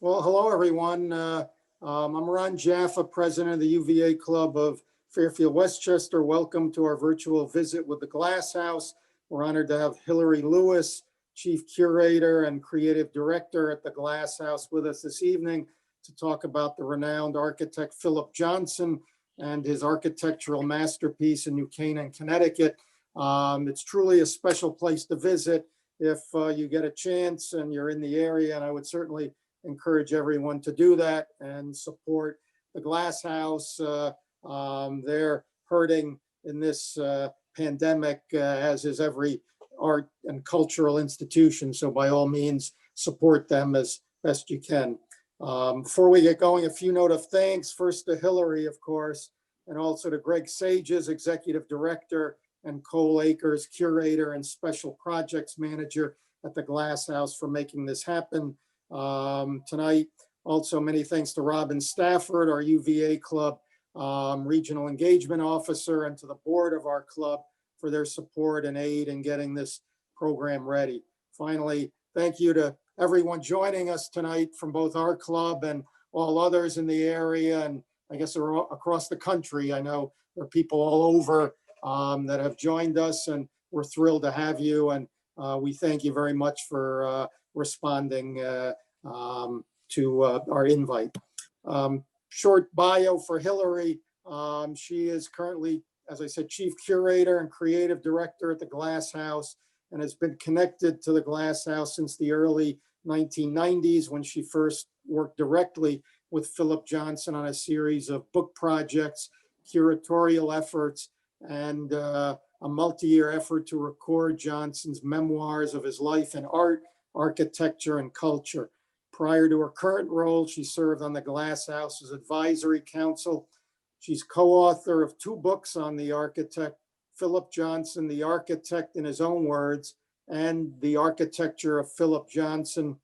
Well, hello, everyone. I'm Ron Jaffa, president of the UVA Club of Fairfield, Westchester. Welcome to our virtual visit with the Glasshouse. We're honored to have Hilary Lewis, chief curator and creative director at the Glasshouse, with us this evening to talk about the renowned architect Philip Johnson and his architectural masterpiece in New Canaan, Connecticut. It's truly a special place to visit if you get a chance and you're in the area, and I would certainly encourage everyone to do that and support the Glasshouse. They're hurting in this pandemic, as is every art and cultural institution. So by all means, support them as best you can. Before we get going, a few note of thanks. First to Hilary, of course, and also to Greg Sages, executive director, and Cole Akers, curator and special projects manager at the Glasshouse, for making this happen tonight. Also, many thanks to Robin Stafford, our UVA Club regional engagement officer, and to the board of our club for their support and aid in getting this program ready. Finally, thank you to everyone joining us tonight from both our club and all others in the area, and I guess across the country. I know there are people all over that have joined us, and we're thrilled to have you, and we thank you very much for responding to our invite. Short bio for Hilary. She is currently, as I said, chief curator and creative director at the Glasshouse, and has been connected to the Glasshouse since the early 1990s, when she first worked directly with Philip Johnson on a series of book projects, curatorial efforts, and a multi-year effort to record Johnson's memoirs of his life in art, architecture, and culture. Prior to her current role, she served on the Glasshouse's advisory council. She's co-author of 2 books on the architect, Philip Johnson, The Architect in His Own Words, and The Architecture of Philip Johnson.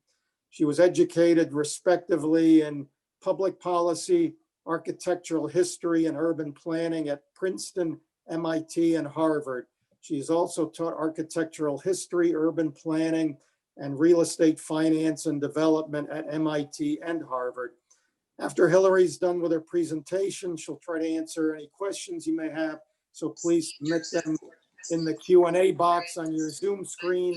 She was educated respectively in public policy, architectural history, and urban planning at Princeton, MIT, and Harvard. She's also taught architectural history, urban planning, and real estate finance and development at MIT and Harvard. After Hilary's done with her presentation, she'll try to answer any questions you may have. So please submit them in the Q&A box on your Zoom screen.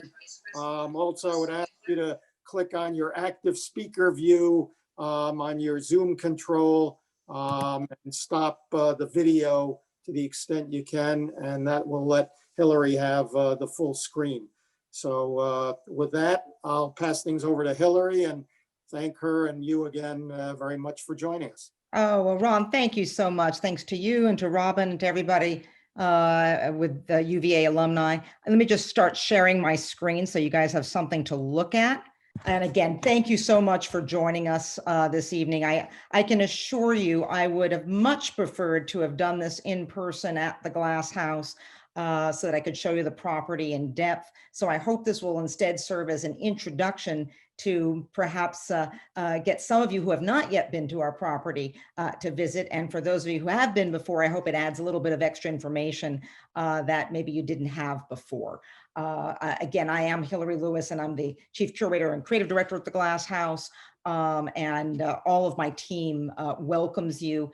Also, I would ask you to click on your active speaker view on your Zoom control and stop the video to the extent you can, and that will let Hilary have the full screen. So with that, I'll pass things over to Hilary and thank her and you again very much for joining us. Oh, well, Ron, thank you so much. Thanks to you and to Robin and to everybody with the UVA alumni. Let me just start sharing my screen so you guys have something to look at. And again, thank you so much for joining us this evening. I can assure you I would have much preferred to have done this in person at the Glasshouse so that I could show you the property in depth. So I hope this will instead serve as an introduction to perhaps get some of you who have not yet been to our property to visit. And for those of you who have been before, I hope it adds a little bit of extra information that maybe you didn't have before. Again, I am Hilary Lewis, and I'm the chief curator and creative director at the Glasshouse. And all of my team welcomes you.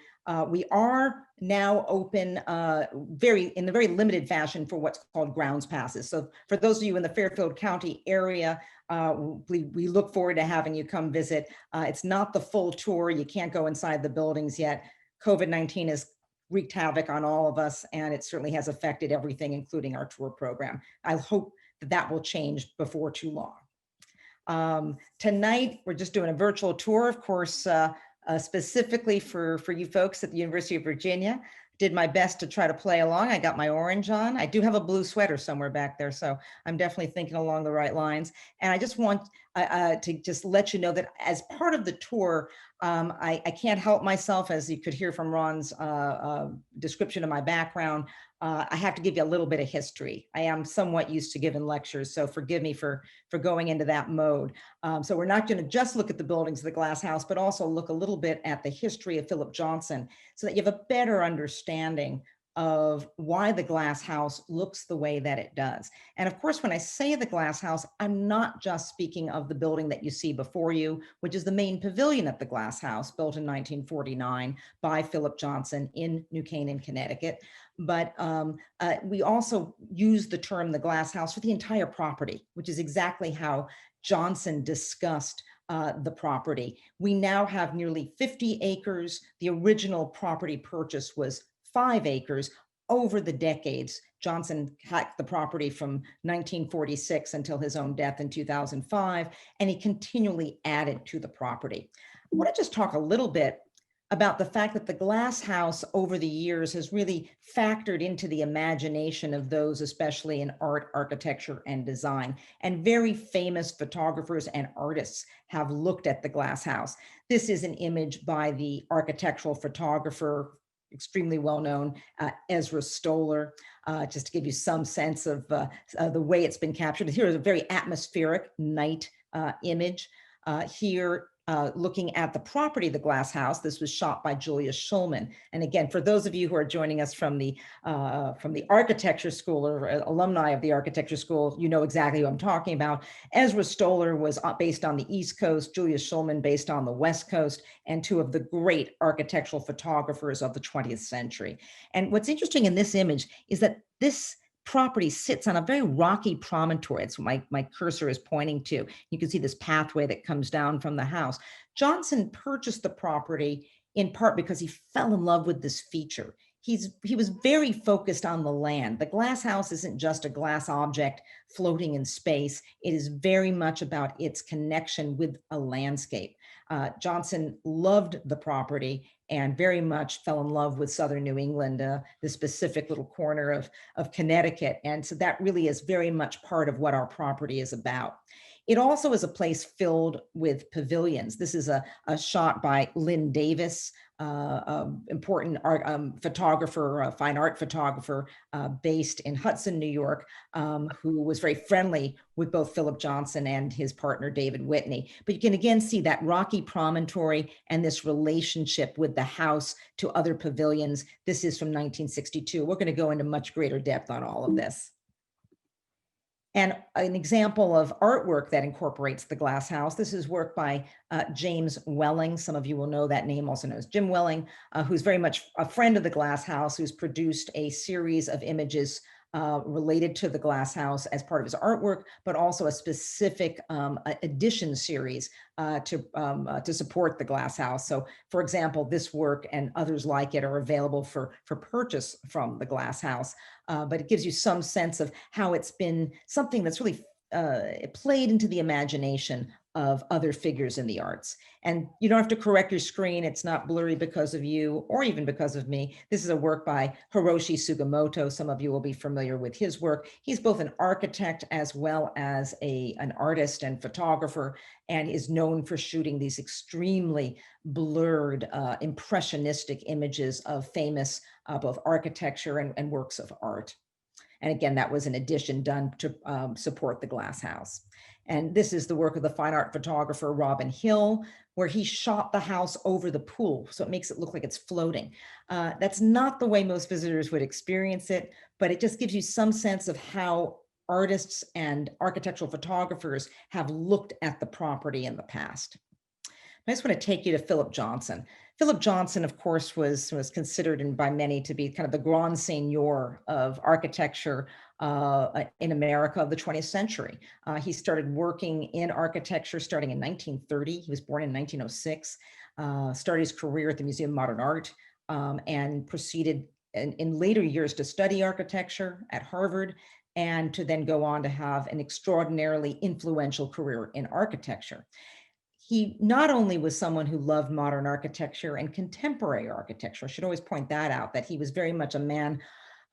We are now open in the very limited fashion for what's called grounds passes. So for those of you in the Fairfield County area, we look forward to having you come visit. It's not the full tour. You can't go inside the buildings yet. COVID-19 has wreaked havoc on all of us, and it certainly has affected everything, including our tour program. I hope that will change before too long. Tonight, we're just doing a virtual tour, of course, specifically for you folks at the University of Virginia. Did my best to try to play along. I got my orange on. I do have a blue sweater somewhere back there, so I'm definitely thinking along the right lines. And I just want to just let you know that as part of the tour, I can't help myself, as you could hear from Ron's description of my background. I have to give you a little bit of history. I am somewhat used to giving lectures, so forgive me for going into that mode. So we're not going to just look at the buildings of the Glasshouse, but also look a little bit at the history of Philip Johnson, so that you have a better understanding of why the Glass House looks the way that it does. And of course, when I say the Glass House, I'm not just speaking of the building that you see before you, which is the main pavilion at the Glass House, built in 1949 by Philip Johnson in New Canaan, Connecticut. But we also use the term the Glass House for the entire property, which is exactly how Johnson discussed the property. We now have nearly 50 acres. The original property purchase was 5 acres. Over the decades, Johnson hacked the property from 1946 until his own death in 2005, and he continually added to the property. I want to just talk a little bit about the fact that the Glass House over the years has really factored into the imagination of those, especially in art, architecture, and design. And very famous photographers and artists have looked at the Glass House. This is an image by the architectural photographer, extremely well-known, Ezra Stoller, just to give you some sense of the way it's been captured. Here is a very atmospheric night image. Here, looking at the property of the Glass House, this was shot by Julius Schulman. And again, for those of you who are joining us from the architecture school or alumni of the architecture school, you know exactly who I'm talking about. Ezra Stoller was based on the East Coast, Julius Schulman based on the West Coast, and two of the great architectural photographers of the 20th century. And what's interesting in this image is that this property sits on a very rocky promontory. It's what my cursor is pointing to. You can see this pathway that comes down from the house. Johnson purchased the property in part because he fell in love with this feature. He was very focused on the land. The Glass House isn't just a glass object floating in space. It is very much about its connection with a landscape. Johnson loved the property and very much fell in love with Southern New England, the specific little corner of Connecticut. And so that really is very much part of what our property is about. It also is a place filled with pavilions. This is a shot by Lynn Davis, important art photographer, fine art photographer based in Hudson, New York, who was very friendly with both Philip Johnson and his partner, David Whitney. But you can again see that rocky promontory and this relationship with the house to other pavilions. This is from 1962. We're going to go into much greater depth on all of this. And an example of artwork that incorporates the Glass House, this is work by James Welling. Some of you will know that name, also known as Jim Welling, who's very much a friend of the Glass House, who's produced a series of images related to the Glass House as part of his artwork, but also a specific edition series to support the Glass House. So, for example, this work and others like it are available for purchase from the Glass House. But it gives you some sense of how it's been something that's really played into the imagination of other figures in the arts. And you don't have to correct your screen. It's not blurry because of you or even because of me. This is a work by Hiroshi Sugamoto. Some of you will be familiar with his work. He's both an architect as well as an artist and photographer, and is known for shooting these extremely blurred, impressionistic images of famous both architecture and works of art. And again, that was an addition done to support the Glass House. And this is the work of the fine art photographer, Robin Hill, where he shot the house over the pool. So it makes it look like it's floating. That's not the way most visitors would experience it, but it just gives you some sense of how artists and architectural photographers have looked at the property in the past. I just want to take you to Philip Johnson. Philip Johnson, of course, was considered and by many to be kind of the grand seigneur of architecture in America of the 20th century. He started working in architecture starting in 1930. He was born in 1906, started his career at the Museum of Modern Art, and proceeded in later years to study architecture at Harvard, and to then go on to have an extraordinarily influential career in architecture. He not only was someone who loved modern architecture and contemporary architecture, I should always point that out, that he was very much a man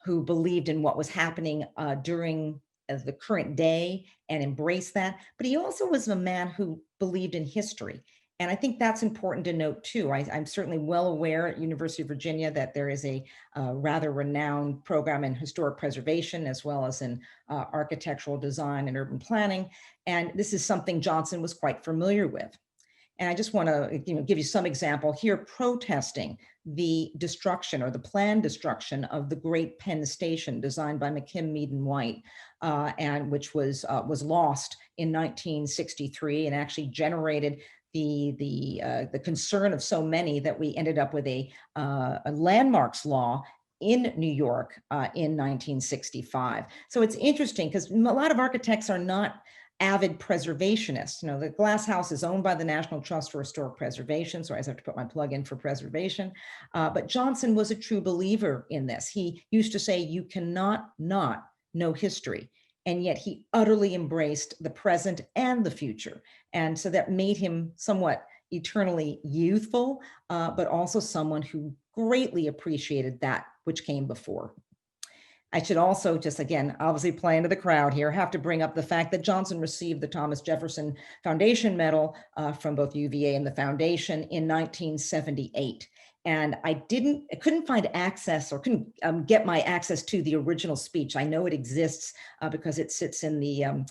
who believed in what was happening during the current day and embraced that, but he also was a man who believed in history. And I think that's important to note too. I'm certainly well aware at University of Virginia that there is a rather renowned program in historic preservation as well as in architectural design and urban planning. And this is something Johnson was quite familiar with. And I just want to give you some example here, protesting the destruction or the planned destruction of the Great Penn Station designed by McKim, Mead and White, and which was lost in 1963 and actually generated the concern of so many that we ended up with a landmarks law in New York in 1965. So it's interesting because a lot of architects are not avid preservationists. The Glasshouse is owned by the National Trust for Historic Preservation, so I have to put my plug in for preservation. But Johnson was a true believer in this. He used to say, you cannot not know history. And yet he utterly embraced the present and the future. And so that made him somewhat eternally youthful, but also someone who greatly appreciated that which came before. I should also just, again, obviously play into the crowd here, have to bring up the fact that Johnson received the Thomas Jefferson Foundation Medal from both UVA and the foundation in 1978. And I couldn't find access or couldn't get my access to the original speech. I know it exists because it sits in the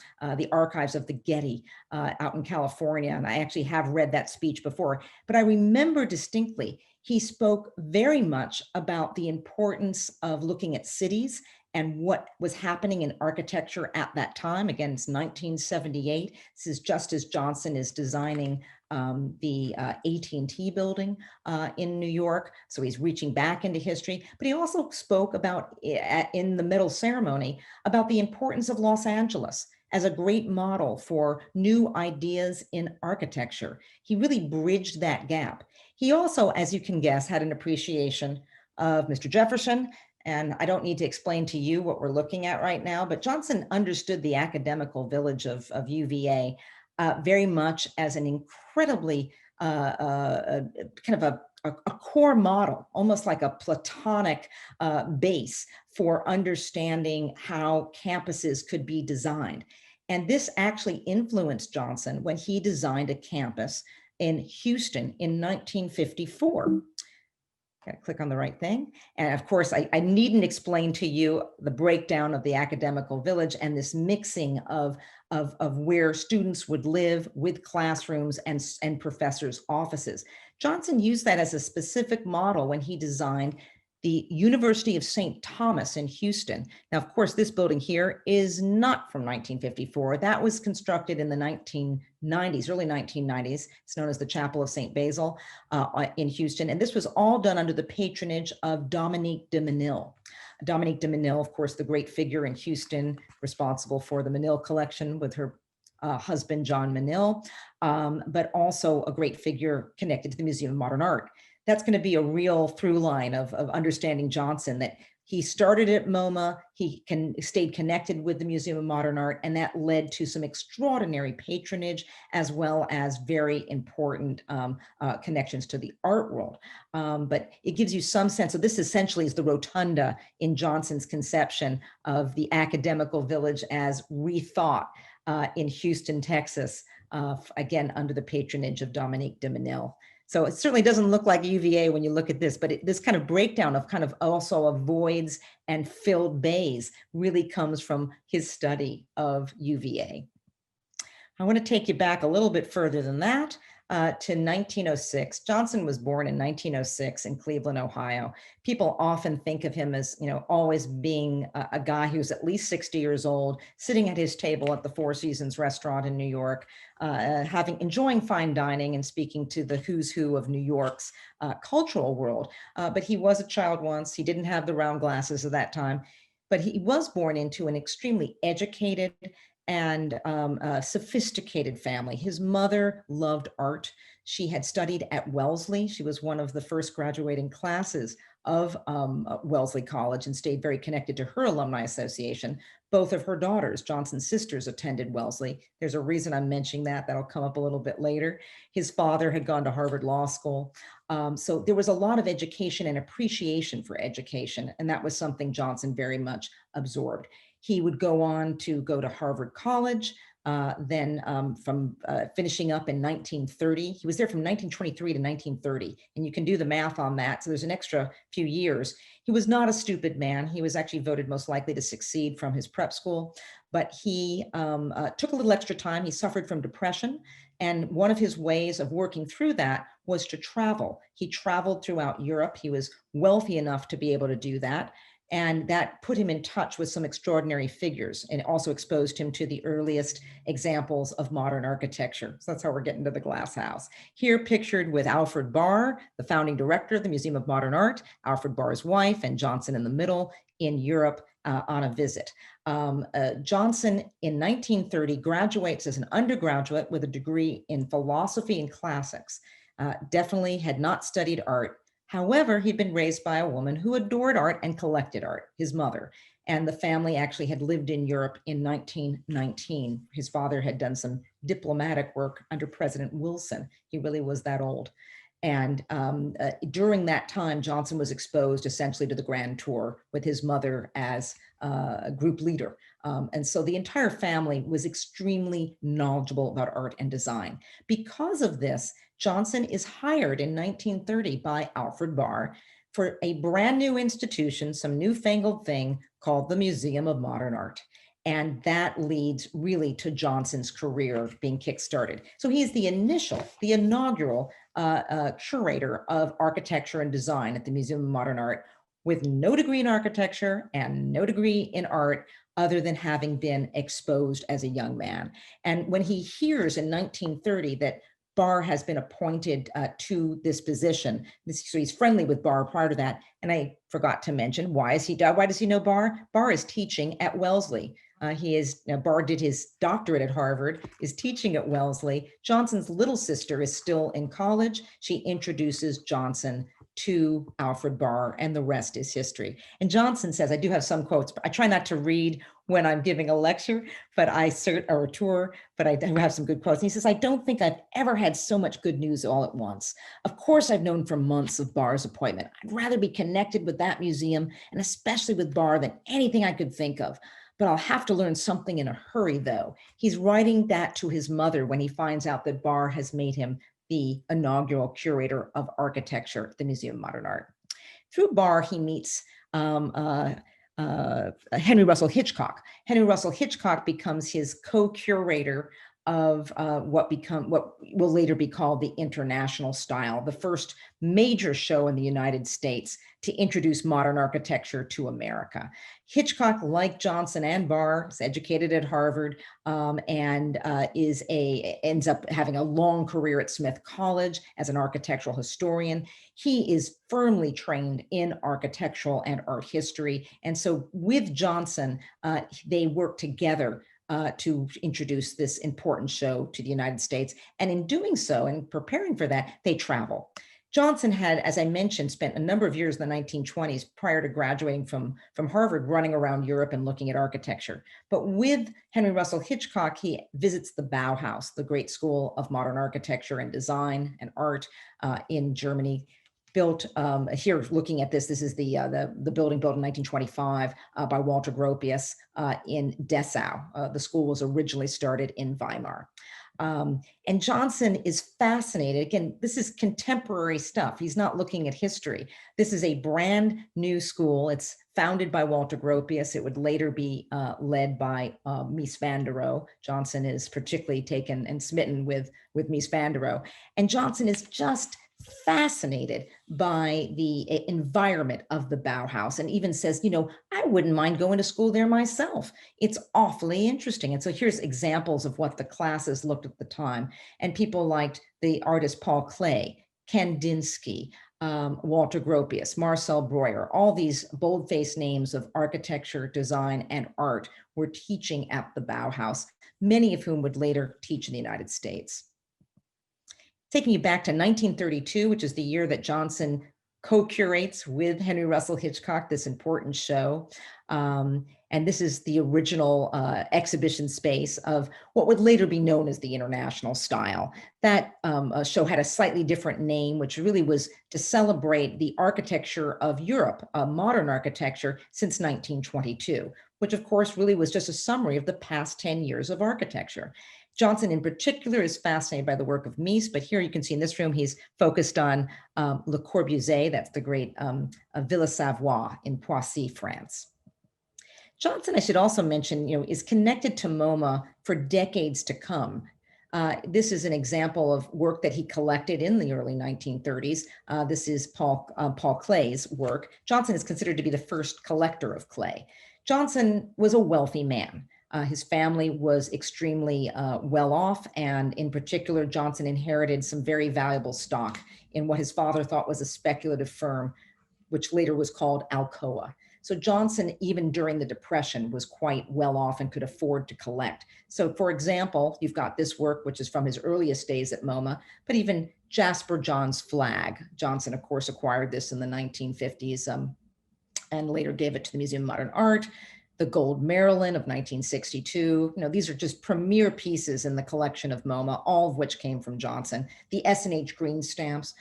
archives of the Getty out in California. And I actually have read that speech before, but I remember distinctly, he spoke very much about the importance of looking at cities and what was happening in architecture at that time. Again, it's 1978. This is just as Johnson is designing the AT&T building in New York. So he's reaching back into history, but he also spoke about, in the medal ceremony, about the importance of Los Angeles as a great model for new ideas in architecture. He really bridged that gap. He also, as you can guess, had an appreciation of Mr. Jefferson. And I don't need to explain to you what we're looking at right now, but Johnson understood the academical village of UVA very much as an incredibly kind of a core model, almost like a Platonic base for understanding how campuses could be designed. And this actually influenced Johnson when he designed a campus in Houston in 1954. Got to click on the right thing. And of course, I needn't explain to you the breakdown of the academical village and this mixing of where students would live with classrooms and professors' offices. Johnson used that as a specific model when he designed the University of St. Thomas in Houston. Now, of course, this building here is not from 1954. That was constructed in the 1990s, early 1990s. It's known as the Chapel of St. Basil in Houston. And this was all done under the patronage of Dominique de Menil. Dominique de Menil, of course, the great figure in Houston, responsible for the Menil collection with her husband, John Menil, but also a great figure connected to the Museum of Modern Art. That's going to be a real through line of understanding Johnson, that he started at MoMA, he stayed connected with the Museum of Modern Art, and that led to some extraordinary patronage as well as very important connections to the art world. But it gives you some sense of this essentially is the rotunda in Johnson's conception of the academical village as rethought in Houston, Texas, again, under the patronage of Dominique de Menil. So it certainly doesn't look like UVA when you look at this, but this kind of breakdown of kind of also of voids and filled bays really comes from his study of UVA. I want to take you back a little bit further than that to 1906. Johnson was born in 1906 in Cleveland, Ohio. People often think of him as, always being a guy who's at least 60 years old, sitting at his table at the Four Seasons restaurant in New York, enjoying fine dining and speaking to the who's who of New York's cultural world. But he was a child once. He didn't have the round glasses at that time, but he was born into an extremely educated and sophisticated family. His mother loved art. She had studied at Wellesley. She was one of the first graduating classes of Wellesley College and stayed very connected to her alumni association. Both of her daughters, Johnson's sisters, attended Wellesley. There's a reason I'm mentioning that. That'll come up a little bit later. His father had gone to Harvard Law School. So there was a lot of education and appreciation for education. And that was something Johnson very much absorbed. He would go on to go to Harvard College, then from finishing up in 1930. He was there from 1923 to 1930, and you can do the math on that. So there's an extra few years. He was not a stupid man. He was actually voted most likely to succeed from his prep school, but he took a little extra time. He suffered from depression. And one of his ways of working through that was to travel. He traveled throughout Europe. He was wealthy enough to be able to do that. And that put him in touch with some extraordinary figures and also exposed him to the earliest examples of modern architecture. So that's how we're getting to the Glasshouse. Here pictured with Alfred Barr, the founding director of the Museum of Modern Art, Alfred Barr's wife, and Johnson in the middle in Europe on a visit. Johnson in 1930 graduates as an undergraduate with a degree in philosophy and classics. Definitely had not studied art. However, he'd been raised by a woman who adored art and collected art, his mother. And the family actually had lived in Europe in 1919. His father had done some diplomatic work under President Wilson. He really was that old. And during that time, Johnson was exposed essentially to the Grand Tour with his mother as a group leader. And so the entire family was extremely knowledgeable about art and design. Because of this, Johnson is hired in 1930 by Alfred Barr for a brand new institution, some newfangled thing called the Museum of Modern Art. And that leads really to Johnson's career being kickstarted. So he's the inaugural curator of architecture and design at the Museum of Modern Art with no degree in architecture and no degree in art other than having been exposed as a young man. And when he hears in 1930 that Barr has been appointed to this position, so he's friendly with Barr prior to that. And I forgot to mention, why does he know Barr? Barr is teaching at Wellesley. Barr did his doctorate at Harvard, is teaching at Wellesley. Johnson's little sister is still in college. She introduces Johnson to Alfred Barr, and the rest is history. And Johnson says, I do have some quotes, but I try not to read when I'm giving a lecture, or a tour, but I do have some good quotes. And he says, I don't think I've ever had so much good news all at once. Of course, I've known for months of Barr's appointment. I'd rather be connected with that museum, and especially with Barr, than anything I could think of. But I'll have to learn something in a hurry, though. He's writing that to his mother when he finds out that Barr has made him the inaugural curator of architecture at the Museum of Modern Art. Through Barr, he meets Henry Russell Hitchcock. Henry Russell Hitchcock becomes his co-curator of what will later be called the International Style, the first major show in the United States to introduce modern architecture to America. Hitchcock, like Johnson and Barr, is educated at Harvard and ends up having a long career at Smith College as an architectural historian. He is firmly trained in architectural and art history. And so with Johnson, they work together to introduce this important show to the United States. And in doing so, and preparing for that, they travel. Johnson had, as I mentioned, spent a number of years in the 1920s prior to graduating from Harvard, running around Europe and looking at architecture. But with Henry Russell Hitchcock, he visits the Bauhaus, the great school of modern architecture and design and art in Germany. Built here, looking at this is the building built in 1925 by Walter Gropius in Dessau. The school was originally started in Weimar. And Johnson is fascinated. Again, this is contemporary stuff. He's not looking at history. This is a brand new school. It's founded by Walter Gropius. It would later be led by Mies van der Rohe. Johnson is particularly taken and smitten with Mies van der Rohe. And Johnson is just fascinated by the environment of the Bauhaus and even says, I wouldn't mind going to school there myself. It's awfully interesting. And so here's examples of what the classes looked at the time. And people liked the artist Paul Klee, Kandinsky, Walter Gropius, Marcel Breuer, all these bold-faced names of architecture, design, and art were teaching at the Bauhaus, many of whom would later teach in the United States. Taking you back to 1932, which is the year that Johnson co-curates with Henry Russell Hitchcock this important show. And this is the original exhibition space of what would later be known as the International Style. That show had a slightly different name, which really was to celebrate the architecture of Europe, modern architecture since 1922, which of course really was just a summary of the past 10 years of architecture. Johnson in particular is fascinated by the work of Mies, but here you can see in this room, he's focused on Le Corbusier, that's the great Villa Savoye in Poissy, France. Johnson, I should also mention, is connected to MoMA for decades to come. This is an example of work that he collected in the early 1930s. This is Paul Klee's work. Johnson is considered to be the first collector of clay. Johnson was a wealthy man. His family was extremely well off, and in particular, Johnson inherited some very valuable stock in what his father thought was a speculative firm, which later was called Alcoa. So Johnson, even during the Depression, was quite well off and could afford to collect. So for example, you've got this work, which is from his earliest days at MoMA, but even Jasper John's flag. Johnson, of course, acquired this in the 1950s and later gave it to the Museum of Modern Art. The Gold Maryland of 1962. These are just premier pieces in the collection of MoMA, all of which came from Johnson. The S&H green stamps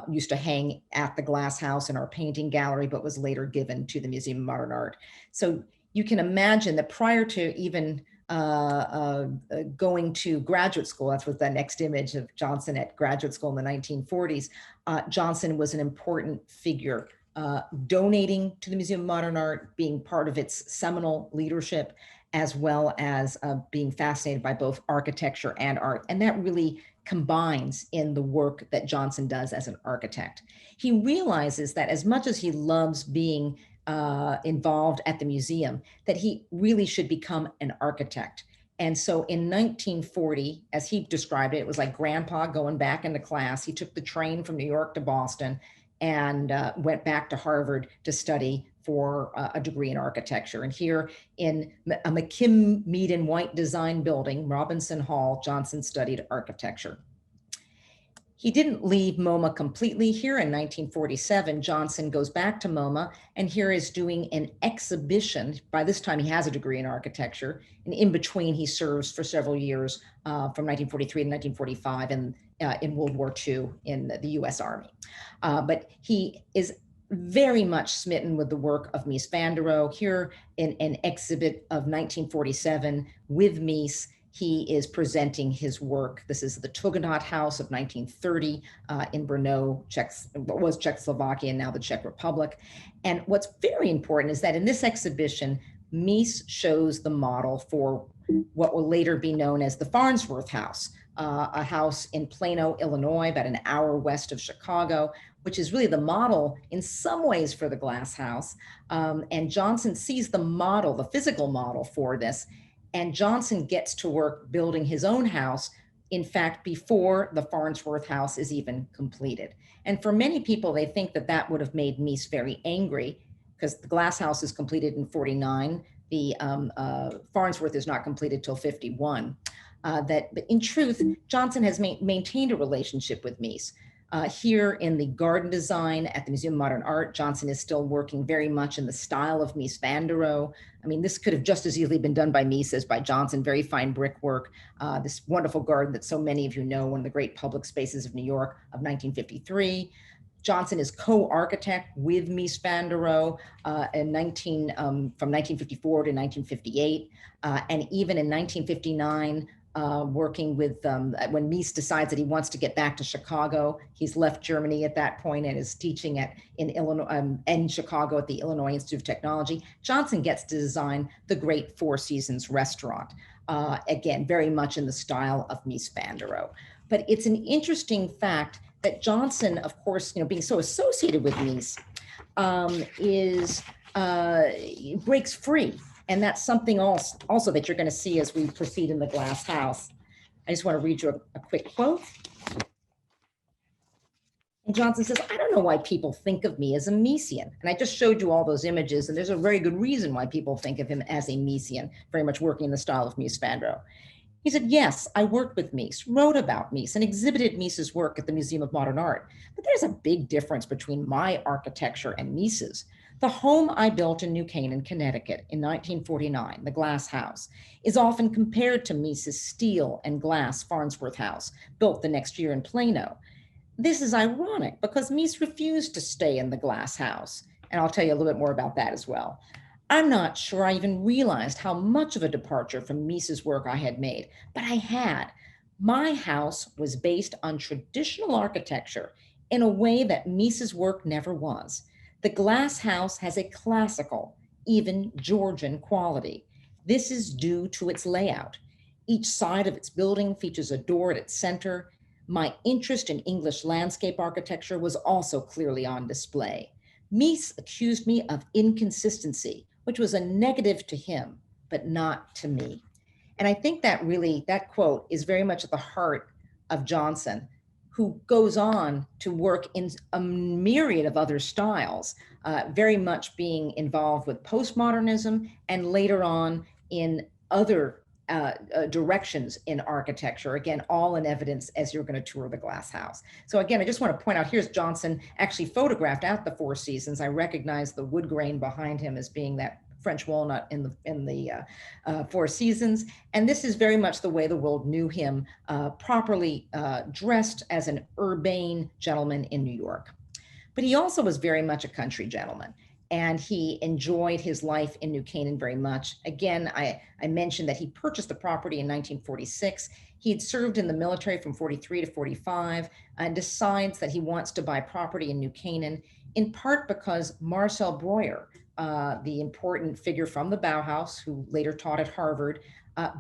used to hang at the Glasshouse in our painting gallery, but was later given to the Museum of Modern Art. So you can imagine that prior to even going to graduate school, that's what the next image of Johnson at graduate school in the 1940s, Johnson was an important figure, donating to the Museum of Modern Art, being part of its seminal leadership, as well as being fascinated by both architecture and art. And that really combines in the work that Johnson does as an architect. He realizes that as much as he loves being involved at the museum, that he really should become an architect. And so in 1940, as he described it, it was like grandpa going back into class. He took the train from New York to Boston and went back to Harvard to study for a degree in architecture. And here in a McKim, Mead and White design building, Robinson Hall, Johnson studied architecture. He didn't leave MoMA completely. Here in 1947, Johnson goes back to MoMA and here is doing an exhibition. By this time, he has a degree in architecture. And in between, he serves for several years from 1943 to 1945 in World War II in the US Army. But he is very much smitten with the work of Mies van der Rohe. Here in an exhibit of 1947 with Mies, he is presenting his work. This is the Togodot House of 1930 in Brno, what was Czechoslovakia and now the Czech Republic. And what's very important is that in this exhibition, Mies shows the model for what will later be known as the Farnsworth House, a house in Plano, Illinois, about an hour west of Chicago, which is really the model in some ways for the Glasshouse. And Johnson sees the model, the physical model for this, and Johnson gets to work building his own house, in fact, before the Farnsworth House is even completed. And for many people, they think that that would have made Mies very angry because the Glasshouse is completed in 49. The Farnsworth is not completed till 51. But in truth, Johnson has maintained a relationship with Mies. Here in the garden design at the Museum of Modern Art, Johnson is still working very much in the style of Mies van der Rohe. I mean, this could have just as easily been done by Mies as by Johnson, very fine brickwork. This wonderful garden that so many of you know, one of the great public spaces of New York of 1953. Johnson is co-architect with Mies van der Rohe from 1954 to 1958. And even in 1959, working with, when Mies decides that he wants to get back to Chicago, he's left Germany at that point and is teaching in Illinois, in Chicago at the Illinois Institute of Technology. Johnson gets to design the great Four Seasons restaurant, again, very much in the style of Mies van der Rohe. But it's an interesting fact that Johnson, of course, being so associated with Mies, breaks free. And that's something also that you're going to see as we proceed in the Glasshouse. I just want to read you a quick quote. And Johnson says, I don't know why people think of me as a Miesian. And I just showed you all those images, and there's a very good reason why people think of him as a Miesian, very much working in the style of Mies van der Rohe. He said, yes, I worked with Mies, wrote about Mies, and exhibited Mies's work at the Museum of Modern Art. But there's a big difference between my architecture and Mies's. The home I built in New Canaan, Connecticut in 1949, the Glasshouse, is often compared to Mies's steel and glass Farnsworth House, built the next year in Plano. This is ironic because Mies refused to stay in the Glasshouse. And I'll tell you a little bit more about that as well. I'm not sure I even realized how much of a departure from Mies's work I had made, but I had. My house was based on traditional architecture in a way that Mies's work never was. The Glasshouse has a classical even Georgian quality. This is due to its layout. Each side of its building features a door at its center. My interest in English landscape architecture was also clearly on display. Mies accused me of inconsistency, which was a negative to him, but not to me. And I think that really, that quote is very much at the heart of Johnson, who goes on to work in a myriad of other styles, very much being involved with postmodernism and later on in other directions in architecture, again, all in evidence as you're going to tour the Glasshouse. So again, I just want to point out, here's Johnson actually photographed at the Four Seasons. I recognize the wood grain behind him as being that French walnut in the Four Seasons. And this is very much the way the world knew him, properly dressed as an urbane gentleman in New York. But he also was very much a country gentleman, and he enjoyed his life in New Canaan very much. Again, I mentioned that he purchased the property in 1946. He had served in the military from 43 to 45 and decides that he wants to buy property in New Canaan, in part because Marcel Breuer, the important figure from the Bauhaus, who later taught at Harvard,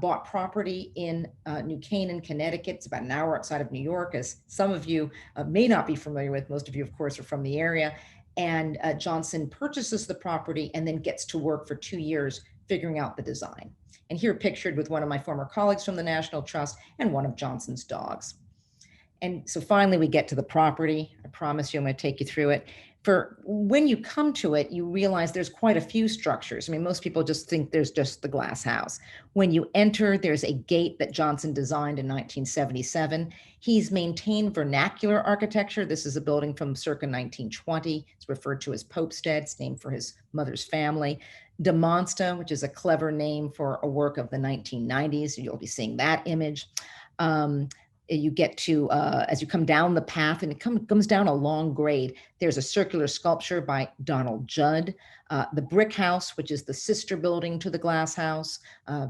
bought property in New Canaan, Connecticut. It's about an hour outside of New York, as some of you may not be familiar with. Most of you, of course, are from the area. And Johnson purchases the property and then gets to work for 2 years figuring out the design. And here pictured with one of my former colleagues from the National Trust and one of Johnson's dogs. And so finally we get to the property. I promise you I'm going to take you through it. For when you come to it, you realize there's quite a few structures. I mean, most people just think there's just the Glasshouse. When you enter, there's a gate that Johnson designed in 1977. He's maintained vernacular architecture. This is a building from circa 1920. It's referred to as Popestead. It's named for his mother's family. De Monsta, which is a clever name for a work of the 1990s. You'll be seeing that image. You get to, as you come down the path, and it comes down a long grade, there's a circular sculpture by Donald Judd. The Brick House, which is the sister building to the Glasshouse,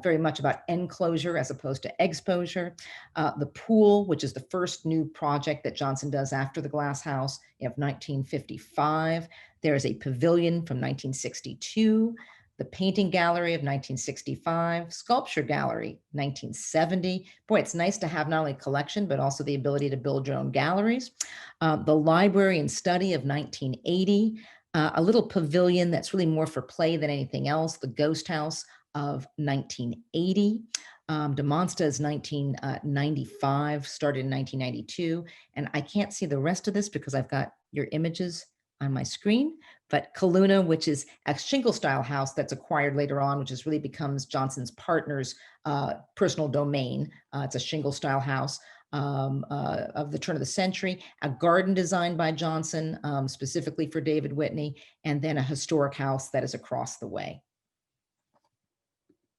very much about enclosure as opposed to exposure. The Pool, which is the first new project that Johnson does after the Glasshouse of 1955. There's a pavilion from 1962. The Painting Gallery of 1965, Sculpture Gallery, 1970. Boy, it's nice to have not only a collection, but also the ability to build your own galleries. The Library and Study of 1980, a little pavilion that's really more for play than anything else, the Ghost House of 1980. De Monsta is 1995, started in 1992. And I can't see the rest of this because I've got your images on my screen, but Kaluna, which is a shingle style house that's acquired later on, which is really becomes Johnson's partner's personal domain. It's a shingle style house of the turn of the century, a garden designed by Johnson specifically for David Whitney, and then a historic house that is across the way.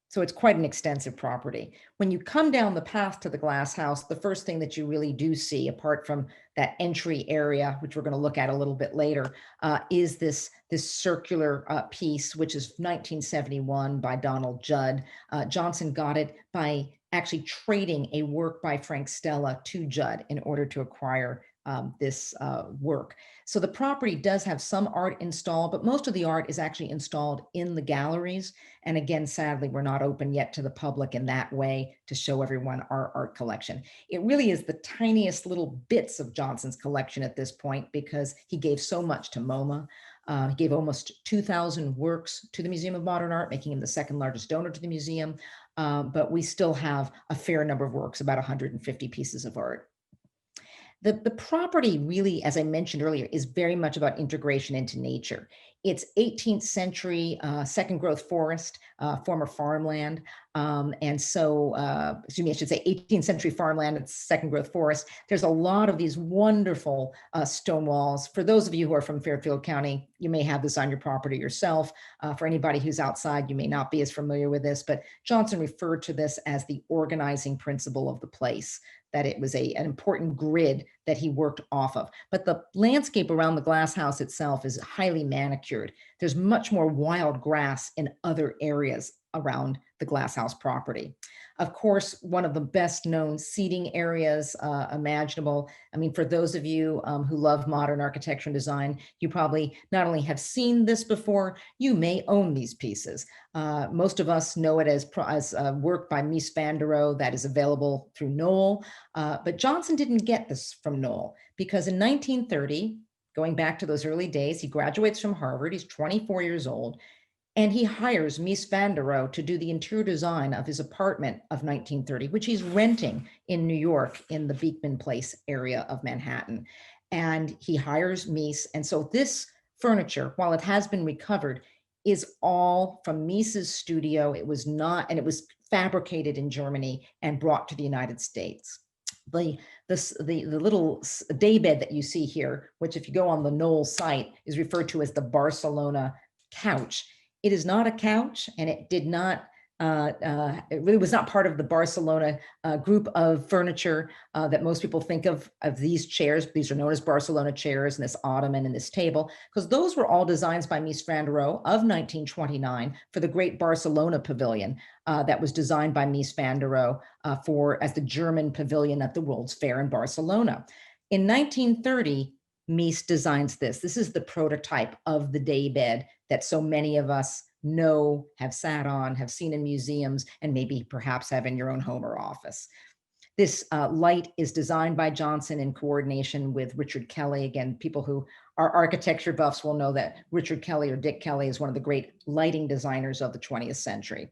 So it's quite an extensive property. When you come down the path to the Glasshouse, the first thing that you really do see, apart from that entry area, which we're going to look at a little bit later, is this circular piece, which is 1971 by Donald Judd. Johnson got it by actually trading a work by Frank Stella to Judd in order to acquire this work. So the property does have some art installed, but most of the art is actually installed in the galleries. And again, sadly, we're not open yet to the public in that way to show everyone our art collection. It really is the tiniest little bits of Johnson's collection at this point because he gave so much to MoMA. He gave almost 2,000 works to the Museum of Modern Art, making him the second largest donor to the museum. But we still have a fair number of works, about 150 pieces of art. The property really, as I mentioned earlier, is very much about integration into nature. It's 18th century second growth forest, former farmland. And so, excuse me, I should say 18th century farmland, it's second growth forest. There's a lot of these wonderful stone walls. For those of you who are from Fairfield County, you may have this on your property yourself. For anybody who's outside, you may not be as familiar with this, but Johnson referred to this as the organizing principle of the place, that it was an important grid that he worked off of. But the landscape around the Glasshouse itself is highly manicured. There's much more wild grass in other areas around the Glasshouse property. Of course, one of the best known seating areas imaginable. I mean, for those of you who love modern architecture and design, you probably not only have seen this before, you may own these pieces. Most of us know it as work by Mies van der Rohe that is available through Knoll, but Johnson didn't get this from Knoll because in 1930, going back to those early days, he graduates from Harvard, he's 24 years old, and he hires Mies van der Rohe to do the interior design of his apartment of 1930, which he's renting in New York in the Beekman Place area of Manhattan. And he hires Mies. And so this furniture, while it has been recovered, is all from Mies's studio. It was not, and it was fabricated in Germany and brought to the United States. The little daybed that you see here, which if you go on the Knoll site is referred to as the Barcelona couch. It is not a couch, and it did not, it really was not part of the Barcelona group of furniture that most people think of these chairs. These are known as Barcelona chairs, and this ottoman and this table, because those were all designs by Mies van der Rohe of 1929 for the Great Barcelona Pavilion that was designed by Mies van der Rohe as the German pavilion at the World's Fair in Barcelona. In 1930, Mies designs this. This is the prototype of the daybed that so many of us know, have sat on, have seen in museums, and maybe perhaps have in your own home or office. This light is designed by Johnson in coordination with Richard Kelly. Again, people who are architecture buffs will know that Richard Kelly or Dick Kelly is one of the great lighting designers of the 20th century.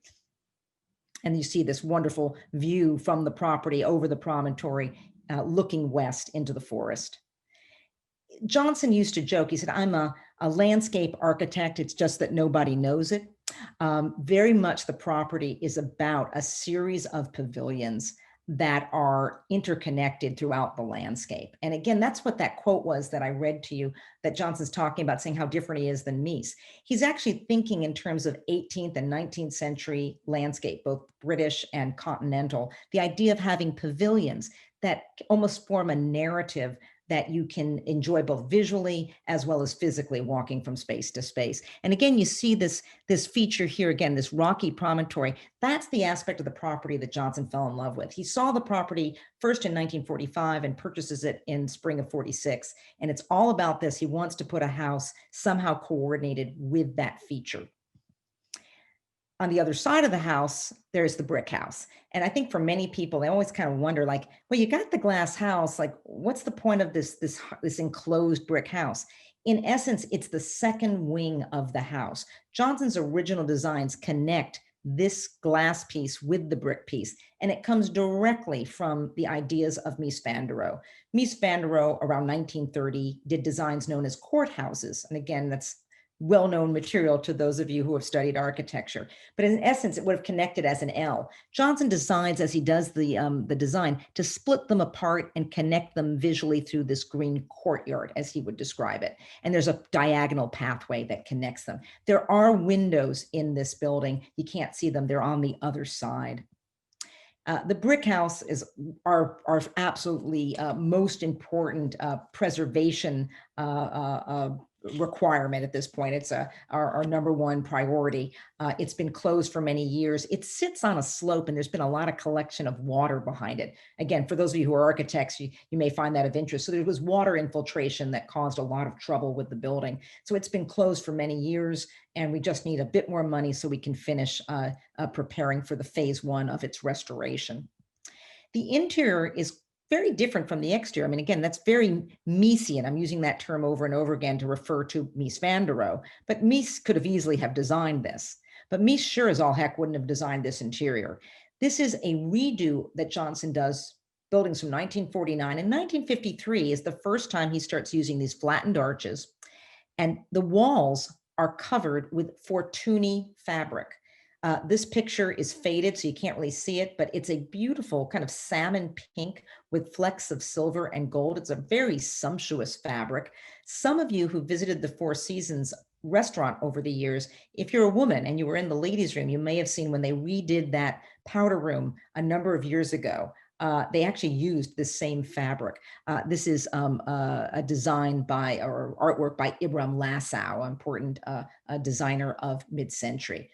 And you see this wonderful view from the property over the promontory, looking west into the forest. Johnson used to joke, he said, I'm a landscape architect, it's just that nobody knows it. Very much the property is about a series of pavilions that are interconnected throughout the landscape. And again, that's what that quote was that I read to you, that Johnson's talking about, saying how different he is than Mies. He's actually thinking in terms of 18th and 19th century landscape, both British and continental, the idea of having pavilions that almost form a narrative that you can enjoy both visually as well as physically, walking from space to space. And again, you see this feature here, again, this rocky promontory. That's the aspect of the property that Johnson fell in love with. He saw the property first in 1945 and purchases it in spring of 46. And it's all about this. He wants to put a house somehow coordinated with that feature. On the other side of the house, there's the brick house. And I think for many people, they always kind of wonder, like, well, you got the glass house, like, what's the point of this enclosed brick house? In essence, it's the second wing of the house. Johnson's original designs connect this glass piece with the brick piece, and it comes directly from the ideas of Mies van der Rohe. Mies van der Rohe, around 1930, did designs known as courthouses. And again, that's well-known material to those of you who have studied architecture, but in essence, it would have connected as an L. Johnson designs, as he does the design, to split them apart and connect them visually through this green courtyard, as he would describe it. And there's a diagonal pathway that connects them. There are windows in this building. You can't see them. They're on the other side. The brick house is our absolutely most important preservation requirement at this point. It's our number one priority. It's been closed for many years. It sits on a slope, and there's been a lot of collection of water behind it. Again, for those of you who are architects, you may find that of interest. So there was water infiltration that caused a lot of trouble with the building. So it's been closed for many years, and we just need a bit more money so we can finish preparing for the phase one of its restoration. The interior is very different from the exterior. I mean, again, that's very Miesian. I'm using that term over and over again to refer to Mies van der Rohe, but Mies could have easily have designed this, but Mies sure as all heck wouldn't have designed this interior. This is a redo that Johnson does, buildings from 1949, and 1953 is the first time he starts using these flattened arches, and the walls are covered with Fortuny fabric. This picture is faded, so you can't really see it, but it's a beautiful kind of salmon pink with flecks of silver and gold. It's a very sumptuous fabric. Some of you who visited the Four Seasons restaurant over the years, if you're a woman and you were in the ladies' room, you may have seen when they redid that powder room a number of years ago, they actually used the same fabric. This is a design by, or artwork by Ibram Lassow, an important designer of mid-century.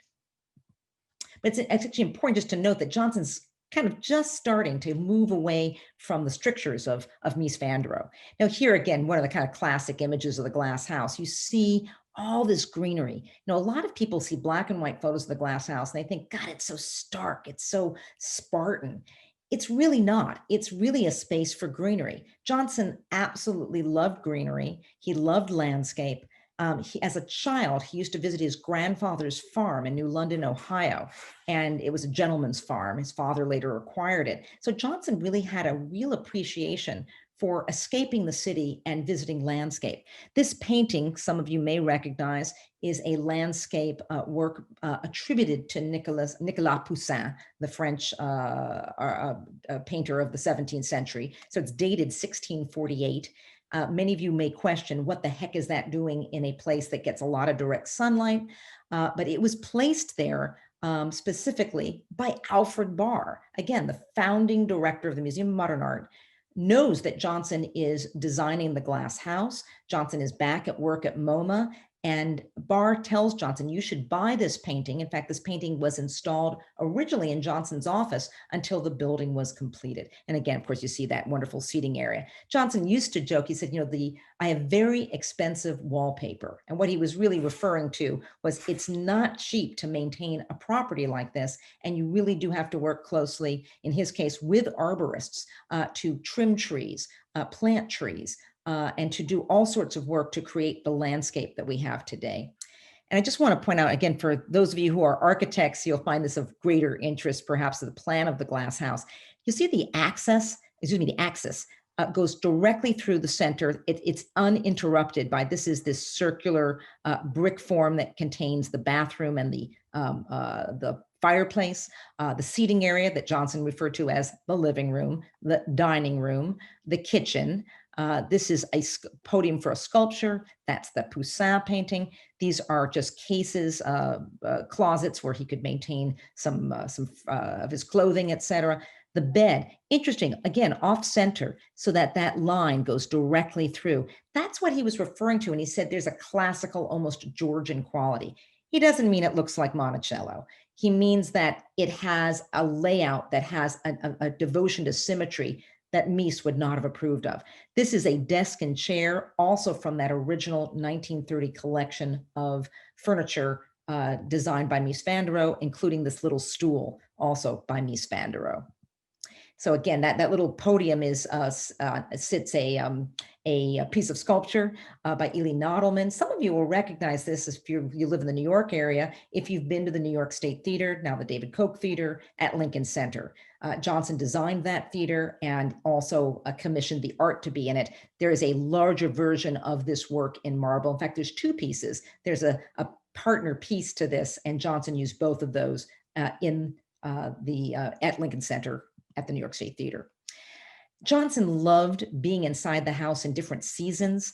But it's actually important just to note that Johnson's kind of just starting to move away from the strictures of Mies van der Rohe. Now here again, one of the kind of classic images of the glass house, you see all this greenery. You know, a lot of people see black and white photos of the glass house and they think, God, it's so stark, it's so Spartan. It's really not. It's really a space for greenery. Johnson absolutely loved greenery. He loved landscape. As a child, he used to visit his grandfather's farm in New London, Ohio, and it was a gentleman's farm. His father later acquired it. So Johnson really had a real appreciation for escaping the city and visiting landscape. This painting, some of you may recognize, is a landscape work attributed to Nicolas Poussin, the French painter of the 17th century. So it's dated 1648. Many of you may question, what the heck is that doing in a place that gets a lot of direct sunlight? But it was placed there specifically by Alfred Barr, again, the founding director of the Museum of Modern Art, knows that Johnson is designing the glass house. Johnson is back at work at MoMA, and Barr tells Johnson, you should buy this painting. In fact, this painting was installed originally in Johnson's office until the building was completed. And again, of course, you see that wonderful seating area. Johnson used to joke, he said, you know, I have very expensive wallpaper. And what he was really referring to was it's not cheap to maintain a property like this. And you really do have to work closely, in his case, with arborists to trim trees, plant trees, and to do all sorts of work to create the landscape that we have today. And I just want to point out, again, for those of you who are architects, you'll find this of greater interest, perhaps, to the plan of the glass house. You see the axis goes directly through the center. It's uninterrupted by, this circular brick form that contains the bathroom and the fireplace, the seating area that Johnson referred to as the living room, the dining room, the kitchen. This is a podium for a sculpture. That's the Poussin painting. These are just cases, closets where he could maintain some of his clothing, etc. The bed, interesting, again, off center, so that line goes directly through. That's what he was referring to when he said there's a classical, almost Georgian quality. He doesn't mean it looks like Monticello. He means that it has a layout that has a devotion to symmetry that Mies would not have approved of. This is a desk and chair, also from that original 1930 collection of furniture designed by Mies van der Rohe, including this little stool, also by Mies van der Rohe. So again, that little podium sits a piece of sculpture by Eli Nodelman. Some of you will recognize this if you live in the New York area, if you've been to the New York State Theater, now the David Koch Theater at Lincoln Center. Johnson designed that theater and also commissioned the art to be in it. There is a larger version of this work in marble. In fact, there's two pieces. There's a partner piece to this, and Johnson used both of those at Lincoln Center at the New York State Theater. Johnson loved being inside the house in different seasons.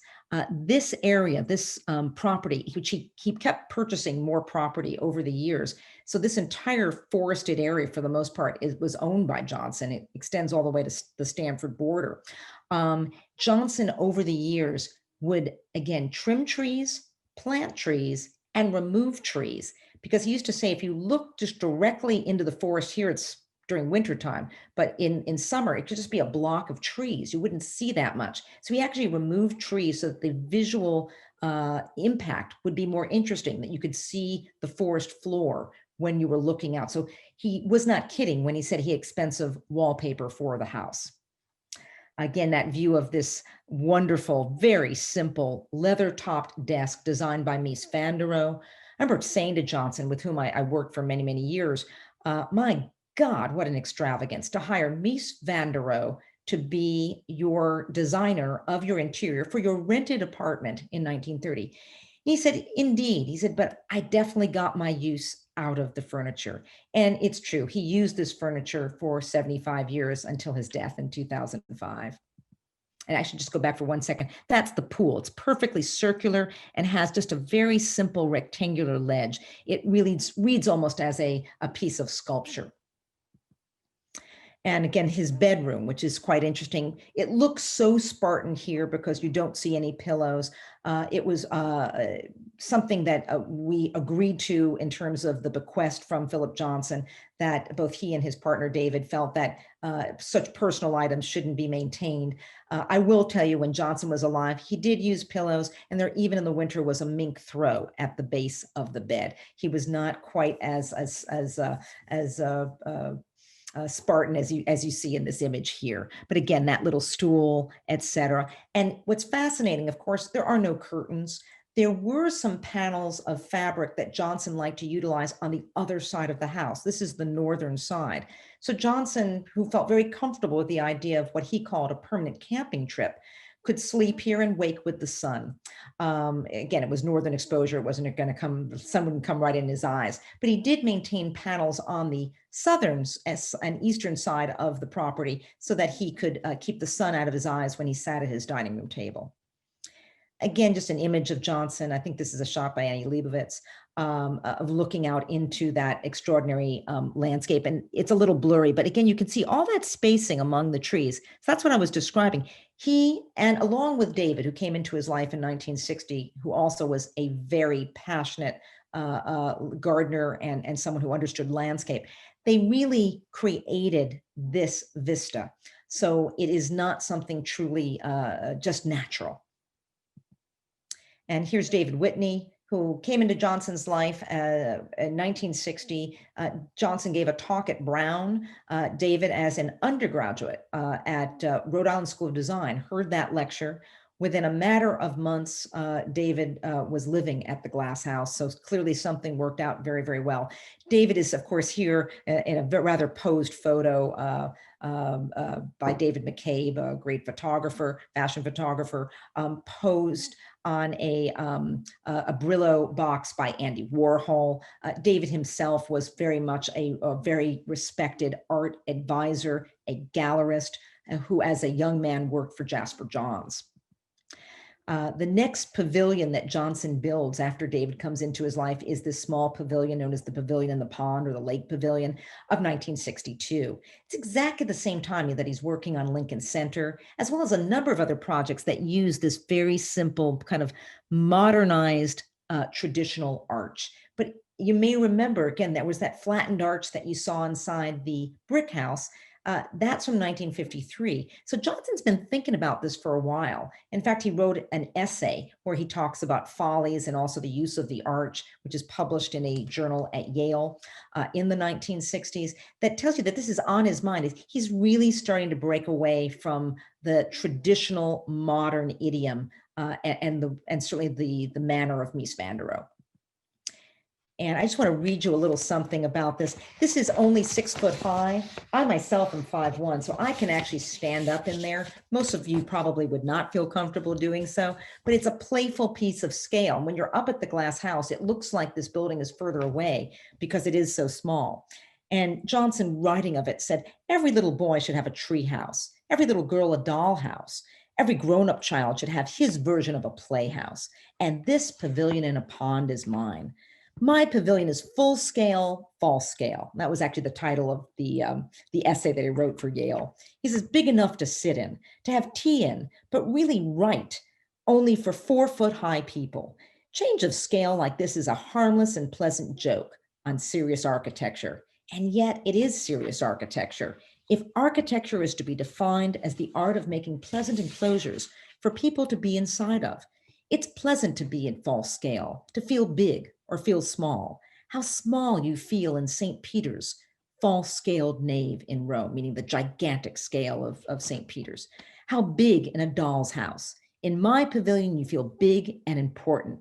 This area, this property, which he kept purchasing more property over the years. So this entire forested area, for the most part, was owned by Johnson. It extends all the way to the Stanford border. Johnson, over the years, would, again, trim trees, plant trees, and remove trees. Because he used to say, if you look just directly into the forest here, it's during wintertime, but in summer, it could just be a block of trees. You wouldn't see that much. So he actually removed trees so that the visual impact would be more interesting, that you could see the forest floor when you were looking out. So he was not kidding when he said he had expensive wallpaper for the house. Again, that view of this wonderful, very simple leather-topped desk designed by Mies van der Rohe. I remember saying to Johnson, with whom I worked for many, many years, my God, what an extravagance to hire Mies van der Rohe to be your designer of your interior for your rented apartment in 1930. He said, indeed. He said, but I definitely got my use out of the furniture. And it's true. He used this furniture for 75 years until his death in 2005. And I should just go back for 1 second. That's the pool. It's perfectly circular and has just a very simple rectangular ledge. It really reads almost as a piece of sculpture. And again, his bedroom, which is quite interesting. It looks so Spartan here because you don't see any pillows. It was something that we agreed to in terms of the bequest from Philip Johnson, that both he and his partner David felt that such personal items shouldn't be maintained. I will tell you, when Johnson was alive, he did use pillows, and there even in the winter was a mink throw at the base of the bed. He was not quite as Spartan as you see in this image here. But again, that little stool, etc. And what's fascinating, of course, there are no curtains. There were some panels of fabric that Johnson liked to utilize on the other side of the house. This is the northern side. So Johnson, who felt very comfortable with the idea of what he called a permanent camping trip, could sleep here and wake with the sun. Again, it was northern exposure. It wasn't going to come, the sun wouldn't come right in his eyes, but he did maintain panels on the southern and eastern side of the property so that he could keep the sun out of his eyes when he sat at his dining room table. Again, just an image of Johnson. I think this is a shot by Annie Leibovitz, of looking out into that extraordinary landscape. And it's a little blurry, but again, you can see all that spacing among the trees. So that's what I was describing. He, and along with David, who came into his life in 1960, who also was a very passionate gardener and someone who understood landscape, they really created this vista. So it is not something truly just natural. And here's David Whitney, who came into Johnson's life in 1960. Johnson gave a talk at Brown. David, as an undergraduate at Rhode Island School of Design, heard that lecture. Within a matter of months, David was living at the Glasshouse. So clearly something worked out very, very well. David is, of course, here in a rather posed photo by David McCabe, a great photographer, fashion photographer, posed on a Brillo box by Andy Warhol. David himself was very much a very respected art advisor, a gallerist, who as a young man worked for Jasper Johns. The next pavilion that Johnson builds after David comes into his life is this small pavilion known as the Pavilion in the Pond, or the Lake Pavilion, of 1962. It's exactly the same time that he's working on Lincoln Center, as well as a number of other projects that use this very simple kind of modernized traditional arch. But you may remember, again, there was that flattened arch that you saw inside the brick house. That's from 1953. So Johnson's been thinking about this for a while. In fact, he wrote an essay where he talks about follies and also the use of the arch, which is published in a journal at Yale in the 1960s, that tells you that this is on his mind. He's really starting to break away from the traditional modern idiom and certainly the manner of Mies van der Rohe. And I just want to read you a little something about this. This is only 6 foot high. I myself am 5'1", so I can actually stand up in there. Most of you probably would not feel comfortable doing so, but it's a playful piece of scale. And when you're up at the Glass House, it looks like this building is further away because it is so small. And Johnson, writing of it, said, every little boy should have a tree house, every little girl a doll house. Every grown-up child should have his version of a playhouse. And this pavilion in a pond is mine. My pavilion is full scale, false scale. That was actually the title of the essay that he wrote for Yale. He says, big enough to sit in, to have tea in, but really right, only for 4 foot high people. Change of scale like this is a harmless and pleasant joke on serious architecture. And yet it is serious architecture. If architecture is to be defined as the art of making pleasant enclosures for people to be inside of, it's pleasant to be in false scale, to feel big or feel small. How small you feel in St. Peter's, false scaled nave in Rome, meaning the gigantic scale of St. Peter's. How big in a doll's house. In my pavilion, you feel big and important.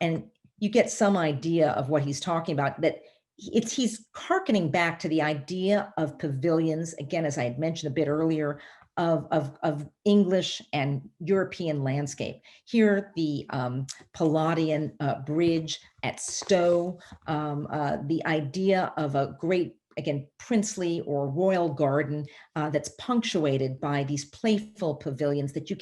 And you get some idea of what he's talking about, that he's hearkening back to the idea of pavilions, again, as I had mentioned a bit earlier, of English and European landscape. Here, the Palladian bridge at Stowe, the idea of a great again, princely or royal garden that's punctuated by these playful pavilions that you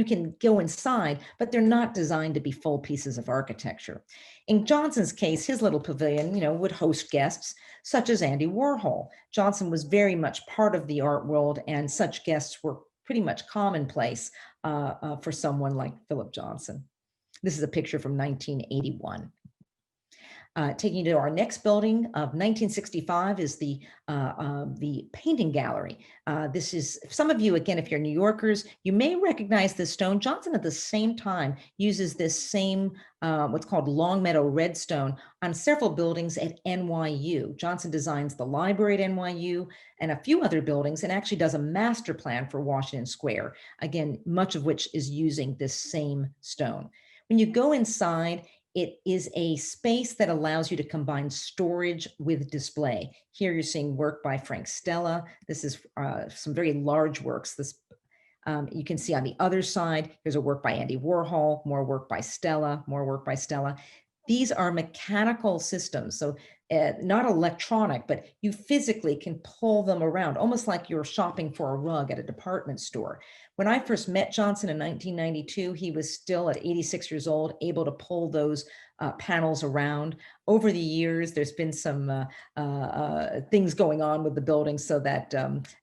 can go inside, but they're not designed to be full pieces of architecture. In Johnson's case, his little pavilion, would host guests such as Andy Warhol. Johnson was very much part of the art world, and such guests were pretty much commonplace for someone like Philip Johnson. This is a picture from 1981. Taking you to our next building of 1965 is the painting gallery. This is, some of you, again, if you're New Yorkers, you may recognize this stone. Johnson at the same time uses this same, what's called Longmeadow red stone on several buildings at NYU. Johnson designs the library at NYU and a few other buildings, and actually does a master plan for Washington Square. Again, much of which is using this same stone. When you go inside, it is a space that allows you to combine storage with display. Here you're seeing work by Frank Stella. This is some very large works. You can see on the other side, there's a work by Andy Warhol, more work by Stella, more work by Stella. These are mechanical systems, so not electronic, but you physically can pull them around, almost like you're shopping for a rug at a department store. When I first met Johnson in 1992, he was still at 86 years old, able to pull those panels around. Over the years, there's been some things going on with the building so that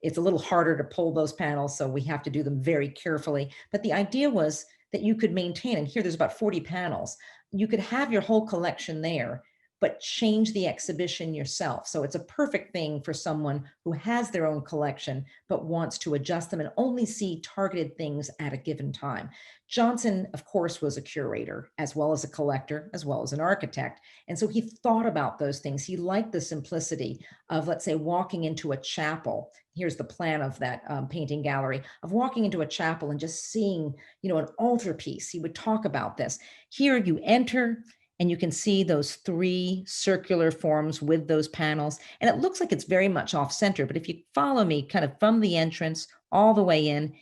it's a little harder to pull those panels, so we have to do them very carefully. But the idea was that you could maintain, and here there's about 40 panels, you could have your whole collection there, but change the exhibition yourself. So it's a perfect thing for someone who has their own collection, but wants to adjust them and only see targeted things at a given time. Johnson, of course, was a curator, as well as a collector, as well as an architect. And so he thought about those things. He liked the simplicity of, let's say, walking into a chapel. Here's the plan of that painting gallery, of walking into a chapel and just seeing, an altarpiece. He would talk about this. Here you enter, and you can see those 3 circular forms with those panels. And it looks like it's very much off center, but if you follow me kind of from the entrance all the way in,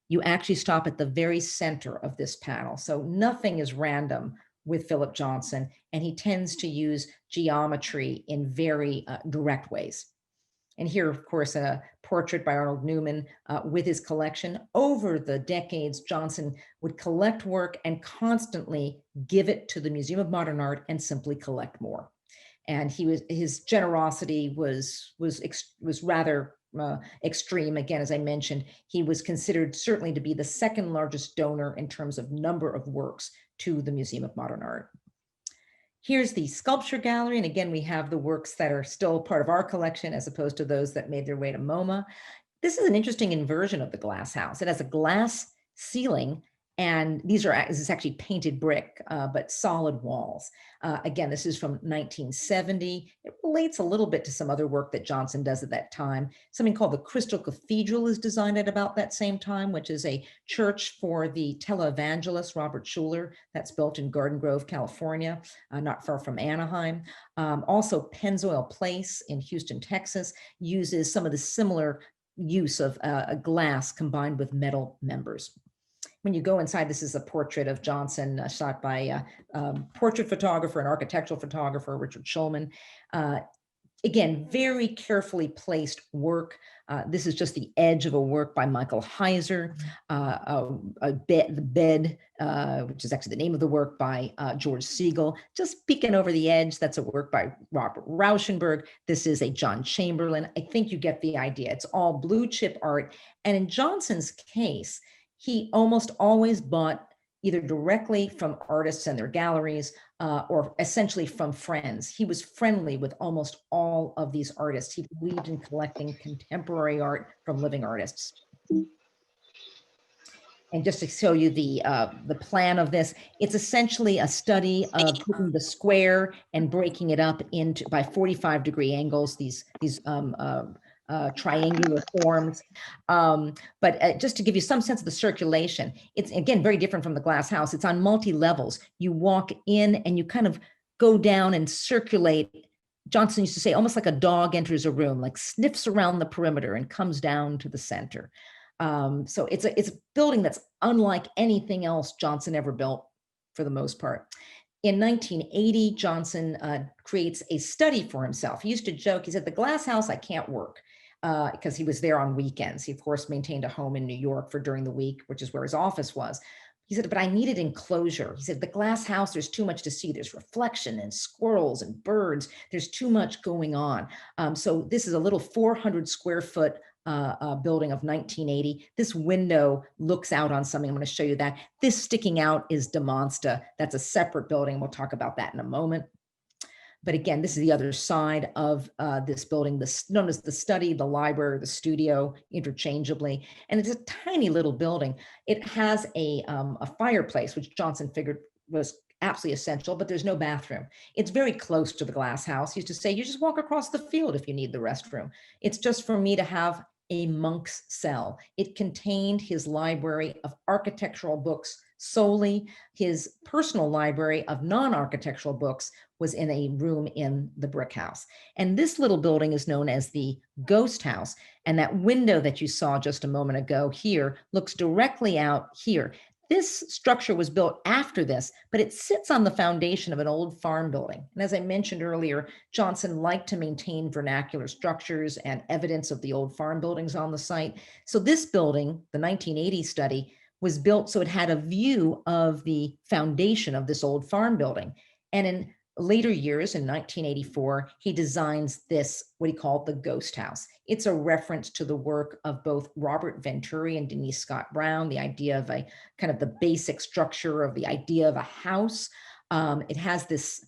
you actually stop at the very center of this panel. So nothing is random with Philip Johnson, and he tends to use geometry in very direct ways. And here, of course, a portrait by Arnold Newman with his collection. Over the decades, Johnson would collect work and constantly give it to the Museum of Modern Art and simply collect more. And his generosity was rather extreme. Again, as I mentioned, he was considered certainly to be the second largest donor in terms of number of works to the Museum of Modern Art. Here's the sculpture gallery. And again, we have the works that are still part of our collection as opposed to those that made their way to MoMA. This is an interesting inversion of the Glasshouse. It has a glass ceiling, and this is actually painted brick, but solid walls. Again, this is from 1970. It relates a little bit to some other work that Johnson does at that time. Something called the Crystal Cathedral is designed at about that same time, which is a church for the televangelist Robert Schuller. That's built in Garden Grove, California, not far from Anaheim. Also, Pennzoil Place in Houston, Texas, uses some of the similar use of glass combined with metal members. When you go inside, this is a portrait of Johnson shot by a portrait photographer and architectural photographer, Richard Schulman. Again, very carefully placed work. This is just the edge of a work by Michael Heiser, The Bed, which is actually the name of the work, by George Siegel. Just peeking over the edge, that's a work by Robert Rauschenberg. This is a John Chamberlain. I think you get the idea. It's all blue chip art. And in Johnson's case, he almost always bought either directly from artists and their galleries or essentially from friends. He was friendly with almost all of these artists. He believed in collecting contemporary art from living artists. And just to show you the plan of this, it's essentially a study of taking the square and breaking it up into by 45-degree angles, these triangular forms. But just to give you some sense of the circulation, it's again very different from the Glasshouse. It's on multi-levels. You walk in and you kind of go down and circulate. Johnson used to say almost like a dog enters a room, like sniffs around the perimeter and comes down to the center. So it's a building that's unlike anything else Johnson ever built for the most part. In 1980, Johnson creates a study for himself. He used to joke, he said, the Glasshouse, I can't work, because he was there on weekends. He, of course, maintained a home in New York for during the week, which is where his office was. He said, but I needed enclosure. He said, the Glasshouse, there's too much to see. There's reflection and squirrels and birds. There's too much going on. So this is a little 400 square foot building of 1980. This window looks out on something. I'm going to show you that. This sticking out is De Monsta. That's a separate building. We'll talk about that in a moment. But again, this is the other side of this building, this known as the study, the library, the studio, interchangeably. And it's a tiny little building. It has a fireplace, which Johnson figured was absolutely essential, but there's no bathroom. It's very close to the Glasshouse. He used to say, you just walk across the field if you need the restroom. It's just for me to have a monk's cell. It contained his library of architectural books solely. His personal library of non-architectural books was in a room in the brick house. And this little building is known as the Ghost House. And that window that you saw just a moment ago here looks directly out here. This structure was built after this, but it sits on the foundation of an old farm building. And as I mentioned earlier, Johnson liked to maintain vernacular structures and evidence of the old farm buildings on the site. So this building, the 1980 study, was built so it had a view of the foundation of this old farm building. And in later years, in 1984, he designs this, what he called the Ghost House. It's a reference to the work of both Robert Venturi and Denise Scott Brown, the idea of a kind of the basic structure of the idea of a house. It has this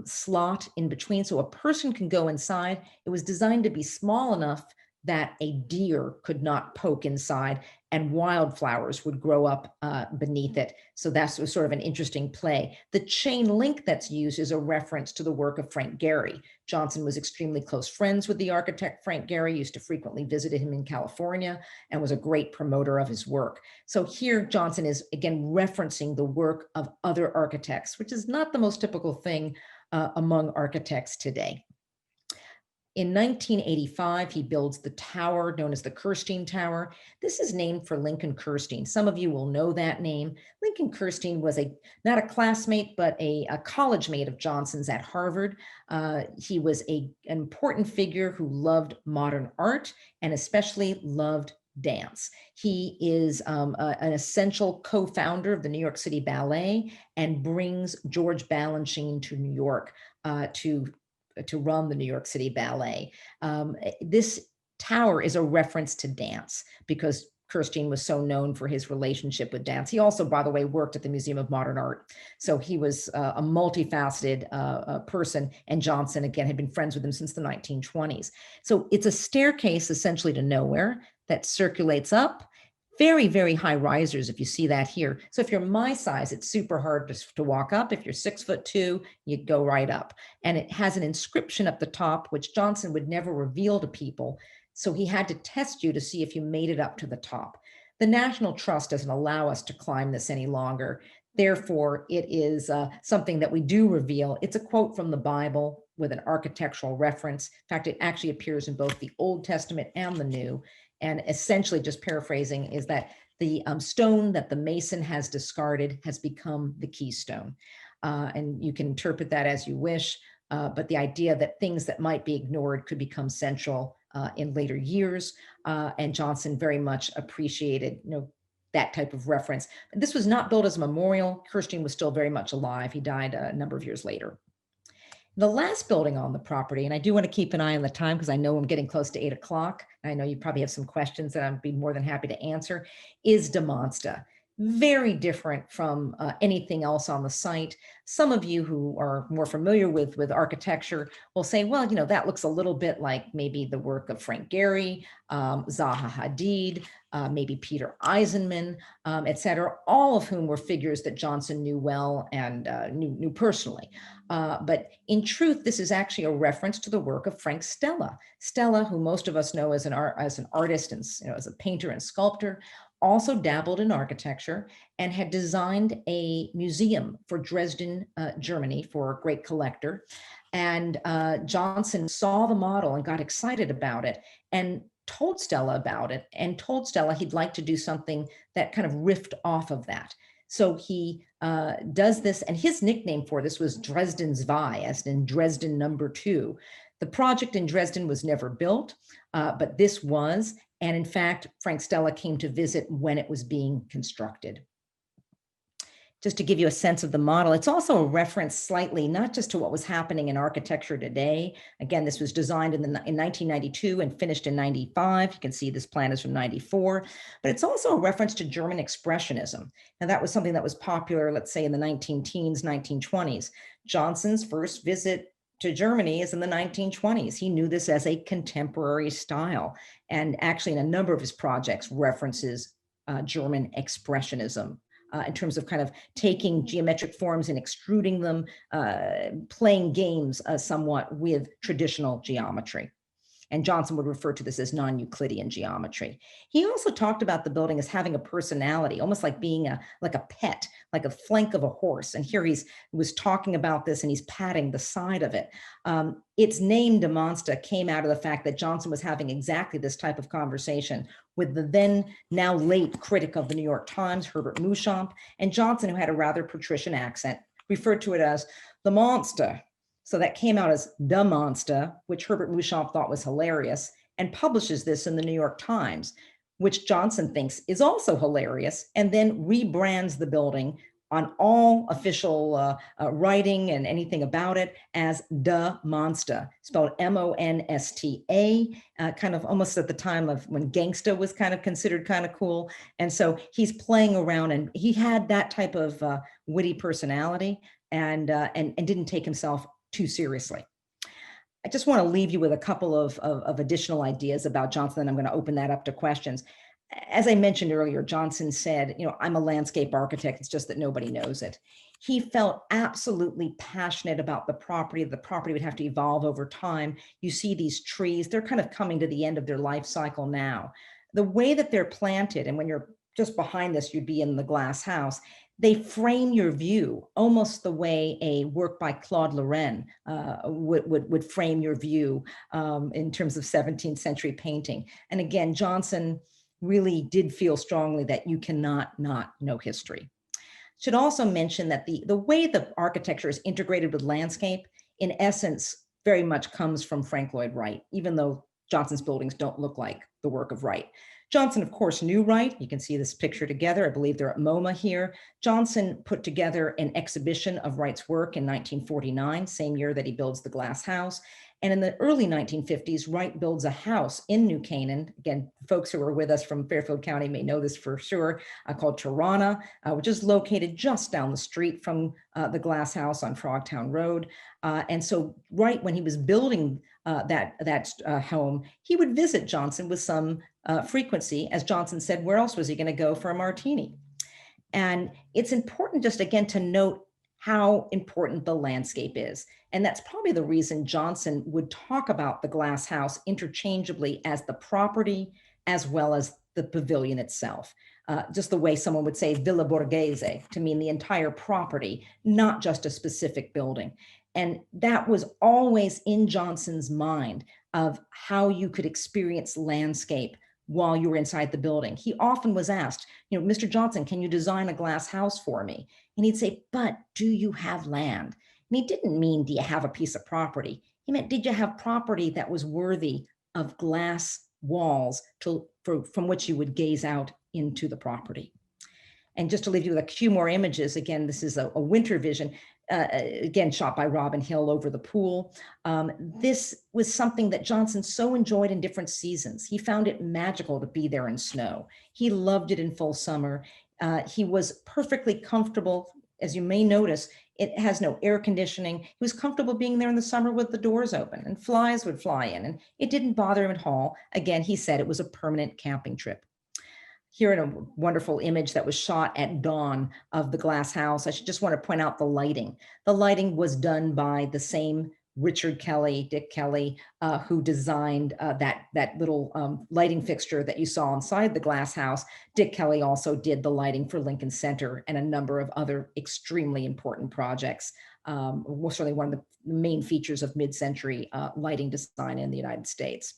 slot in between so a person can go inside. It was designed to be small enough that a deer could not poke inside and wildflowers would grow up beneath it. So that's sort of an interesting play. The chain link that's used is a reference to the work of Frank Gehry. Johnson was extremely close friends with the architect Frank Gehry, used to frequently visit him in California, and was a great promoter of his work. So here Johnson is again referencing the work of other architects, which is not the most typical thing among architects today. In 1985, he builds the tower known as the Kirsten Tower. This is named for Lincoln Kirsten. Some of you will know that name. Lincoln Kirsten was not a classmate, but a college mate of Johnson's at Harvard. He was an important figure who loved modern art and especially loved dance. He is an essential co-founder of the New York City Ballet and brings George Balanchine to New York to run the New York City Ballet. This tower is a reference to dance because Kirsten was so known for his relationship with dance. He also, by the way, worked at the Museum of Modern Art. So he was a multifaceted person, and Johnson, again, had been friends with him since the 1920s. So it's a staircase essentially to nowhere that circulates up. Very, very high risers, if you see that here. So if you're my size, it's super hard to walk up. If you're 6'2", you go right up. And it has an inscription at the top, which Johnson would never reveal to people. So he had to test you to see if you made it up to the top. The National Trust doesn't allow us to climb this any longer. Therefore, it is something that we do reveal. It's a quote from the Bible with an architectural reference. In fact, it actually appears in both the Old Testament and the New. And essentially, just paraphrasing, is that the stone that the mason has discarded has become the keystone. And you can interpret that as you wish, but the idea that things that might be ignored could become central in later years. And Johnson very much appreciated, that type of reference. This was not built as a memorial. Kirsten was still very much alive. He died a number of years later. The last building on the property, and I do want to keep an eye on the time because I know I'm getting close to 8 o'clock. I know you probably have some questions that I'd be more than happy to answer, is De Monsta. Very different from anything else on the site. Some of you who are more familiar with architecture will say, well, that looks a little bit like maybe the work of Frank Gehry, Zaha Hadid, maybe Peter Eisenman, et cetera, all of whom were figures that Johnson knew well and knew personally. But in truth, this is actually a reference to the work of Frank Stella. Stella, who most of us know as an artist and as a painter and sculptor, also dabbled in architecture and had designed a museum for Dresden, Germany, for a great collector. And Johnson saw the model and got excited about it and told Stella about it and told Stella he'd like to do something that kind of riffed off of that. So he does this, and his nickname for this was Dresden's Vi, as in Dresden #2. The project in Dresden was never built, but this was, and in fact, Frank Stella came to visit when it was being constructed. Just to give you a sense of the model, it's also a reference slightly, not just to what was happening in architecture today. Again, this was designed in 1992 and finished in 95. You can see this plan is from 94, but it's also a reference to German Expressionism. Now that was something that was popular, let's say in the 19-teens, 1920s. Johnson's first visit to Germany is in the 1920s. He knew this as a contemporary style, and actually in a number of his projects references German Expressionism. In terms of kind of taking geometric forms and extruding them, playing games somewhat with traditional geometry. And Johnson would refer to this as non-Euclidean geometry. He also talked about the building as having a personality, almost like being like a pet, like a flank of a horse. And here he was talking about this and he's patting the side of it. Its name, De Monsta, came out of the fact that Johnson was having exactly this type of conversation with the then now late critic of the New York Times, Herbert Muschamp, and Johnson, who had a rather patrician accent, referred to it as the monster. So that came out as De Monsta, which Herbert Muschamp thought was hilarious, and publishes this in the New York Times, which Johnson thinks is also hilarious, and then rebrands the building on all official writing and anything about it as De Monsta, spelled M-O-N-S-T-A, kind of almost at the time of when gangsta was kind of considered kind of cool. And so he's playing around, and he had that type of witty personality and didn't take himself too seriously. I just want to leave you with a couple of additional ideas about Johnson, and I'm going to open that up to questions. As I mentioned earlier, Johnson said, I'm a landscape architect, it's just that nobody knows it. He felt absolutely passionate about the property. The property would have to evolve over time. You see these trees, they're kind of coming to the end of their life cycle now. The way that they're planted, and when you're just behind this, you'd be in the glass house, they frame your view almost the way a work by Claude Lorraine would frame your view in terms of 17th century painting. And again, Johnson really did feel strongly that you cannot not know history. Should also mention that the way the architecture is integrated with landscape, in essence, very much comes from Frank Lloyd Wright, even though Johnson's buildings don't look like the work of Wright. Johnson, of course, knew Wright. You can see this picture together. I believe they're at MoMA here. Johnson put together an exhibition of Wright's work in 1949, same year that he builds the Glass House. And in the early 1950s, Wright builds a house in New Canaan. Again, folks who are with us from Fairfield County may know this for sure, called Tirana, which is located just down the street from the Glass House on Frogtown Road. And so Wright, when he was building that home, he would visit Johnson with some frequency. As Johnson said, where else was he going to go for a martini? And it's important just again to note how important the landscape is. And that's probably the reason Johnson would talk about the Glass House interchangeably as the property as well as the pavilion itself. Just the way someone would say Villa Borghese to mean the entire property, not just a specific building. And that was always in Johnson's mind of how you could experience landscape while you were inside the building. He often was asked, Mr. Johnson, can you design a glass house for me? And he'd say, but do you have land? And he didn't mean, do you have a piece of property? He meant, did you have property that was worthy of glass walls from which you would gaze out into the property? And just to leave you with a few more images, again, this is a winter vision, again, shot by Robin Hill over the pool. This was something that Johnson so enjoyed in different seasons. He found it magical to be there in snow. He loved it in full summer. He was perfectly comfortable. As you may notice, it has no air conditioning. He was comfortable being there in the summer with the doors open, and flies would fly in, and it didn't bother him at all. Again, he said it was a permanent camping trip. Here in a wonderful image that was shot at dawn of the Glass House, I should just want to point out the lighting. The lighting was done by the same Richard Kelly, Dick Kelly, who designed that little lighting fixture that you saw inside the Glass House. Dick Kelly also did the lighting for Lincoln Center and a number of other extremely important projects. Was certainly one of the main features of mid-century lighting design in the United States.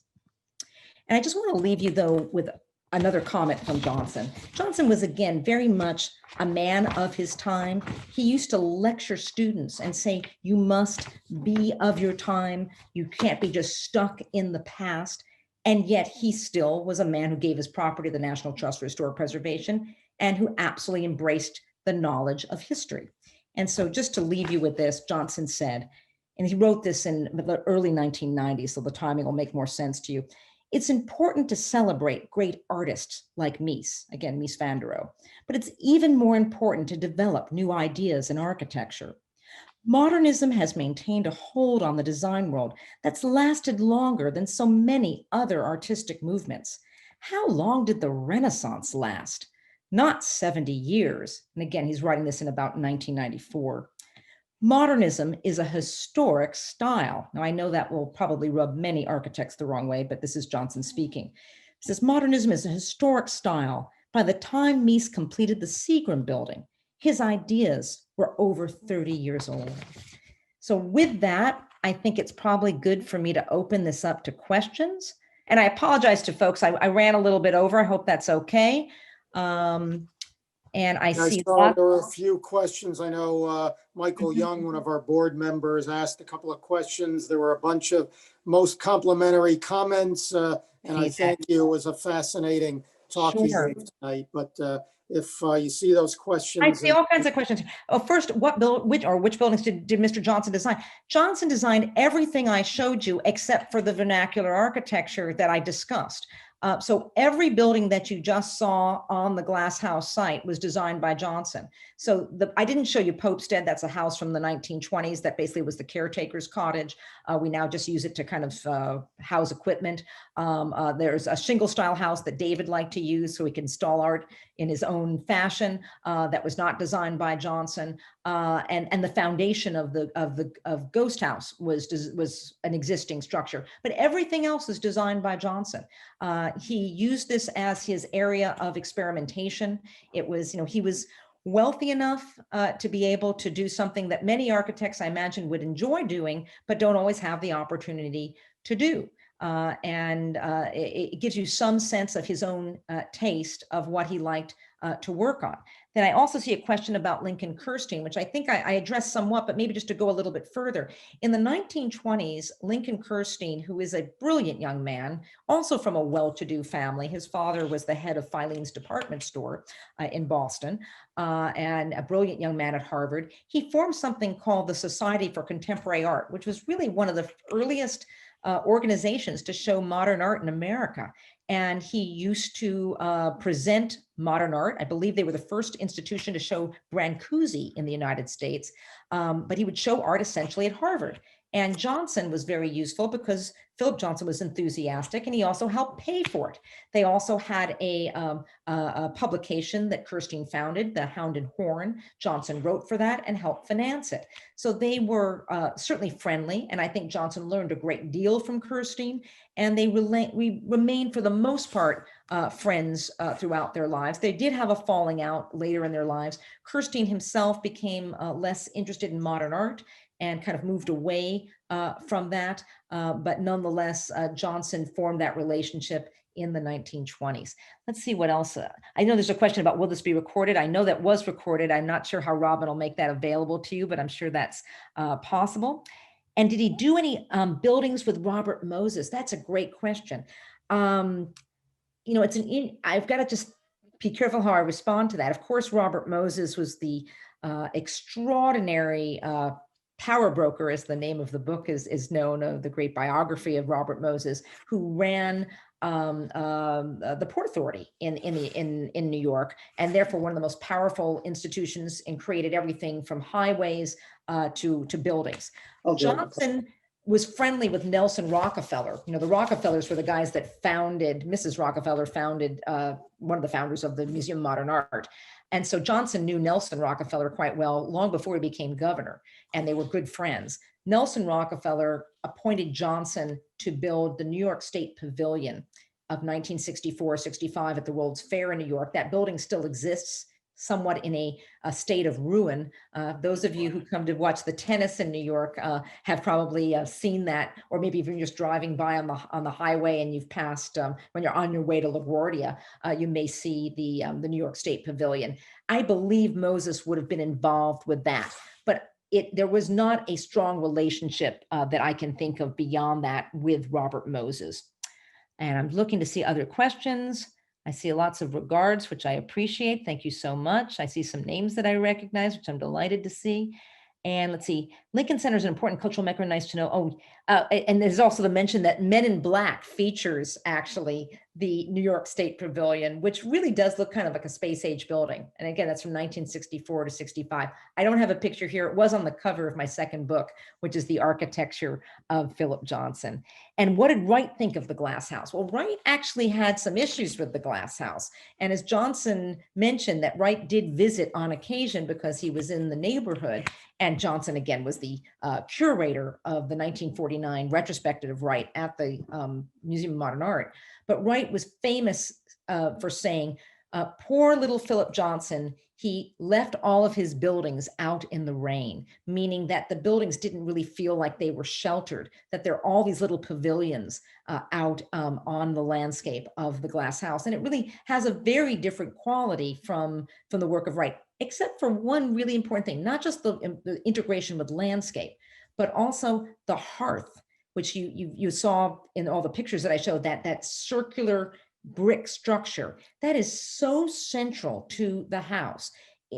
And I just want to leave you, though, with another comment from Johnson. Johnson was, again, very much a man of his time. He used to lecture students and say, you must be of your time. You can't be just stuck in the past. And yet he still was a man who gave his property to the National Trust for Historic Preservation and who absolutely embraced the knowledge of history. And so just to leave you with this, Johnson said, and he wrote this in the early 1990s, so the timing will make more sense to you. It's important to celebrate great artists like Mies, again, Mies van der Rohe, but it's even more important to develop new ideas in architecture. Modernism has maintained a hold on the design world that's lasted longer than so many other artistic movements. How long did the Renaissance last? Not 70 years. And again, he's writing this in about 1994. Modernism is a historic style. Now, I know that will probably rub many architects the wrong way, but this is Johnson speaking. He says, modernism is a historic style. By the time Mies completed the Seagram building, his ideas were over 30 years old. So with that, I think it's probably good for me to open this up to questions. And I apologize to folks. I ran a little bit over. I hope that's okay. And I see saw there were a few questions. I know Michael Young, one of our board members, asked a couple of questions. There were a bunch of most complimentary comments, and I thank you. It was a fascinating talk Sure. tonight. But if you see those questions, I see all kinds of questions. Oh, first, which buildings did Mr. Johnson design? Johnson designed everything I showed you except for the vernacular architecture that I discussed. So every building that you just saw on the Glasshouse site was designed by Johnson. So I didn't show you Popestead. That's a house from the 1920s that basically was the caretaker's cottage. We now just use it to kind of house equipment. There's a shingle style house that David liked to use so he can install art in his own fashion that was not designed by Johnson. And the foundation of Ghost House was an existing structure, but everything else is designed by Johnson. He used this as his area of experimentation. It was, he was wealthy enough to be able to do something that many architects, I imagine, would enjoy doing, but don't always have the opportunity to do. It gives you some sense of his own taste of what he liked to work on. Then I also see a question about Lincoln Kirstein, which I think I addressed somewhat, but maybe just to go a little bit further. In the 1920s, Lincoln Kirstein, who is a brilliant young man, also from a well-to-do family, his father was the head of Filene's department store in Boston, and a brilliant young man at Harvard. He formed something called the Society for Contemporary Art, which was really one of the earliest organizations to show modern art in America. And he used to present modern art. I believe they were the first institution to show Brancusi in the United States, but he would show art essentially at Harvard. And Johnson was very useful because Philip Johnson was enthusiastic and he also helped pay for it. They also had a publication that Kirstein founded, the Hound and Horn. Johnson wrote for that and helped finance it. So they were certainly friendly. And I think Johnson learned a great deal from Kirstein, and we remained for the most part friends throughout their lives. They did have a falling out later in their lives. Kirstein himself became less interested in modern art and kind of moved away from that. But nonetheless, Johnson formed that relationship in the 1920s. Let's see what else. I know there's a question about, will this be recorded? I know that was recorded. I'm not sure how Robin will make that available to you, but I'm sure that's possible. And did he do any buildings with Robert Moses? That's a great question. I've got to just be careful how I respond to that. Of course, Robert Moses was the extraordinary power broker, as the name of the book is known, of the great biography of Robert Moses, who ran the Port Authority in New York, and therefore one of the most powerful institutions, and created everything from highways to buildings. Johnson was friendly with Nelson Rockefeller. The Rockefellers were the guys that founded, Mrs. Rockefeller founded, one of the founders of the Museum of Modern Art. And so Johnson knew Nelson Rockefeller quite well long before he became governor, and they were good friends. Nelson Rockefeller appointed Johnson to build the New York State Pavilion of 1964-65 at the World's Fair in New York. That building still exists somewhat in a state of ruin. Those of you who come to watch the tennis in New York have probably seen that, or maybe even just driving by on the highway and you've passed, when you're on your way to LaGuardia, you may see the New York State Pavilion. I believe Moses would have been involved with that, but there was not a strong relationship that I can think of beyond that with Robert Moses. And I'm looking to see other questions. I see lots of regards, which I appreciate. Thank you so much. I see some names that I recognize, which I'm delighted to see. And let's see, Lincoln Center is an important cultural mecca. Nice to know. And there's also the mention that Men in Black features actually the New York State Pavilion, which really does look kind of like a space age building. And again, that's from 1964 to 65. I don't have a picture here. It was on the cover of my second book, which is The Architecture of Philip Johnson. And what did Wright think of the Glasshouse? Well, Wright actually had some issues with the Glasshouse. And as Johnson mentioned, that Wright did visit on occasion because he was in the neighborhood. And Johnson, again, was the curator of the 1949 retrospective of Wright at the Museum of Modern Art. But Wright was famous for saying, poor little Philip Johnson, he left all of his buildings out in the rain, meaning that the buildings didn't really feel like they were sheltered, that there are all these little pavilions out on the landscape of the Glass House. And it really has a very different quality from the work of Wright, except for one really important thing, not just the integration with landscape, but also the hearth, which you saw in all the pictures that I showed, that circular brick structure that is so central to the house.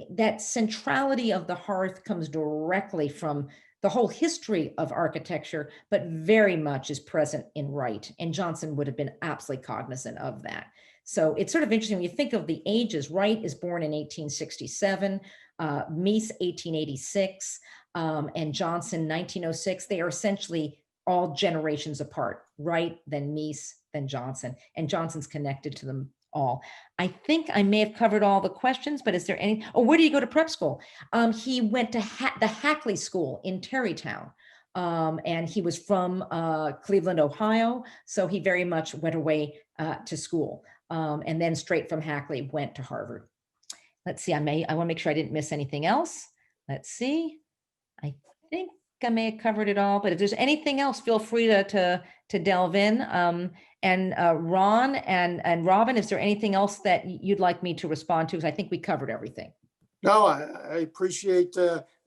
That centrality of the hearth comes directly from the whole history of architecture, but very much is present in Wright. And Johnson would have been absolutely cognizant of that. So it's sort of interesting when you think of the ages. Wright is born in 1867, Mies 1886, and Johnson 1906. They are essentially all generations apart. Wright, then Mies, then Johnson, and Johnson's connected to them all. I think I may have covered all the questions, but is there any? Oh, where do you go to prep school? He went to the Hackley School in Tarrytown. And he was from Cleveland, Ohio. So he very much went away to school. And then straight from Hackley went to Harvard. Let's see, I want to make sure I didn't miss anything else. Let's see. I think I may have covered it all, but if there's anything else, feel free to delve in. And Ron and Robin, is there anything else that you'd like me to respond to? Because I think we covered everything. No, I appreciate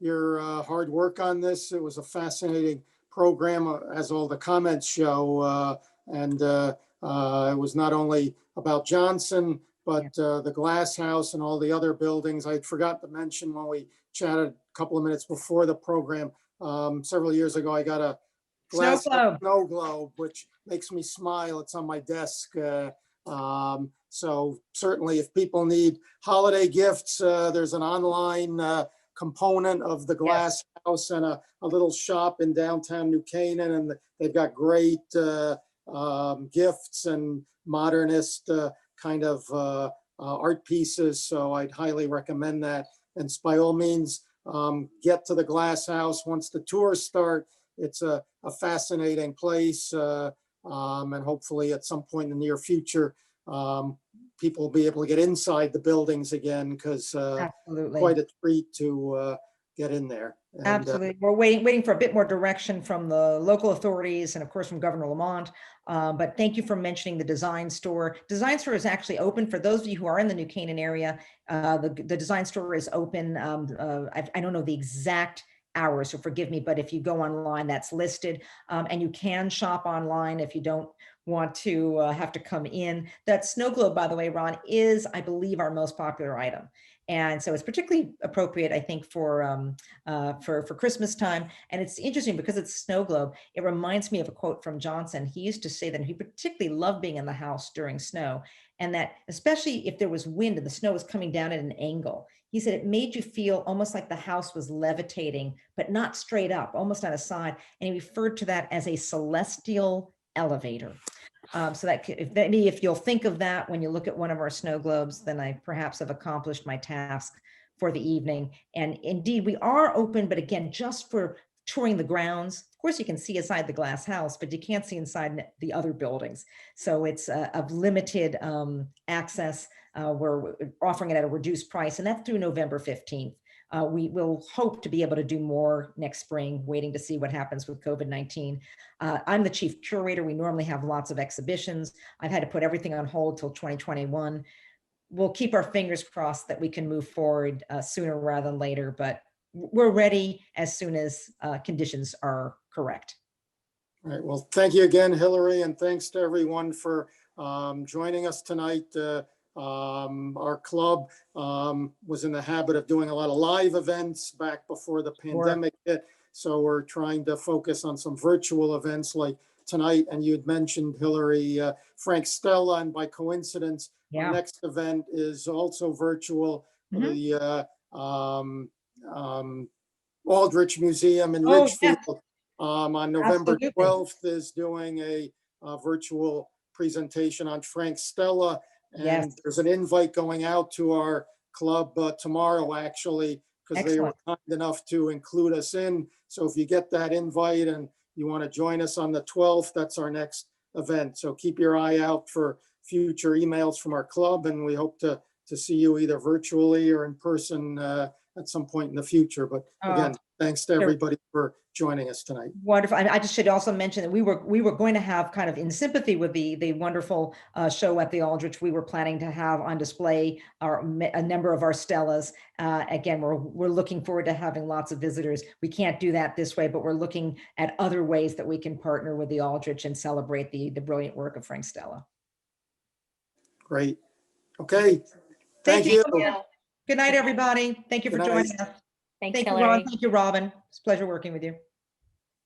your hard work on this. It was a fascinating program, as all the comments show. And it was not only about Johnson, but the Glass House and all the other buildings. I forgot to mention when we chatted a couple of minutes before the program, several years ago, I got a glass snow globe, which makes me smile. It's on my desk. So certainly if people need holiday gifts, there's an online component of the Glass House and a little shop in downtown New Canaan, and they've got great gifts and modernist kind of art pieces. So I'd highly recommend that. And by all means, get to the Glass House once the tours start. It's a fascinating place, and hopefully at some point in the near future, people will be able to get inside the buildings again, because quite a treat to get in there. And, absolutely. We're waiting for a bit more direction from the local authorities and of course from Governor Lamont. But thank you for mentioning the design store. Design store is actually open for those of you who are in the New Canaan area. The design store is open. I don't know the exact hours, so forgive me, but if you go online, that's listed, and you can shop online if you don't want to have to come in. That snow globe, by the way, Ron, is, I believe, our most popular item. And so it's particularly appropriate, I think, for Christmas time. And it's interesting because it's a snow globe. It reminds me of a quote from Johnson. He used to say that he particularly loved being in the house during snow, and that especially if there was wind and the snow was coming down at an angle, he said it made you feel almost like the house was levitating, but not straight up, almost on a side. And he referred to that as a celestial elevator. So that if you'll think of that when you look at one of our snow globes, then I perhaps have accomplished my task for the evening. And indeed, we are open, but again, just for touring the grounds. Of course, you can see inside the glass house, but you can't see inside the other buildings. So it's of limited access. We're offering it at a reduced price, and that's through November 15th. We will hope to be able to do more next spring, waiting to see what happens with COVID-19. I'm the chief curator. We normally have lots of exhibitions. I've had to put everything on hold till 2021. We'll keep our fingers crossed that we can move forward sooner rather than later, but we're ready as soon as conditions are correct. All right. Well, thank you again, Hilary, and thanks to everyone for joining us tonight. Our club was in the habit of doing a lot of live events back before the pandemic hit. So we're trying to focus on some virtual events like tonight. And you had mentioned, Hilary, Frank Stella, and by coincidence, our next event is also virtual. The Aldrich Museum in Ridgefield on November 12th is doing a virtual presentation on Frank Stella. And there's an invite going out to our club tomorrow, actually, because they were kind enough to include us in. So if you get that invite and you want to join us on the 12th, that's our next event. So keep your eye out for future emails from our club, and we hope to see you either virtually or in person at some point in the future. But again, thanks to everybody for joining us tonight. Wonderful. I just should also mention that we were going to have, kind of in sympathy with the wonderful show at the Aldrich, we were planning to have on display a number of our Stellas. Again, we're looking forward to having lots of visitors. We can't do that this way, but we're looking at other ways that we can partner with the Aldrich and celebrate the brilliant work of Frank Stella. Great. Okay. Thank you. Good night, everybody. Thank you for joining us. Thanks, Thank you, Hilary. Ron. Thank you, Robin. It's a pleasure working with you.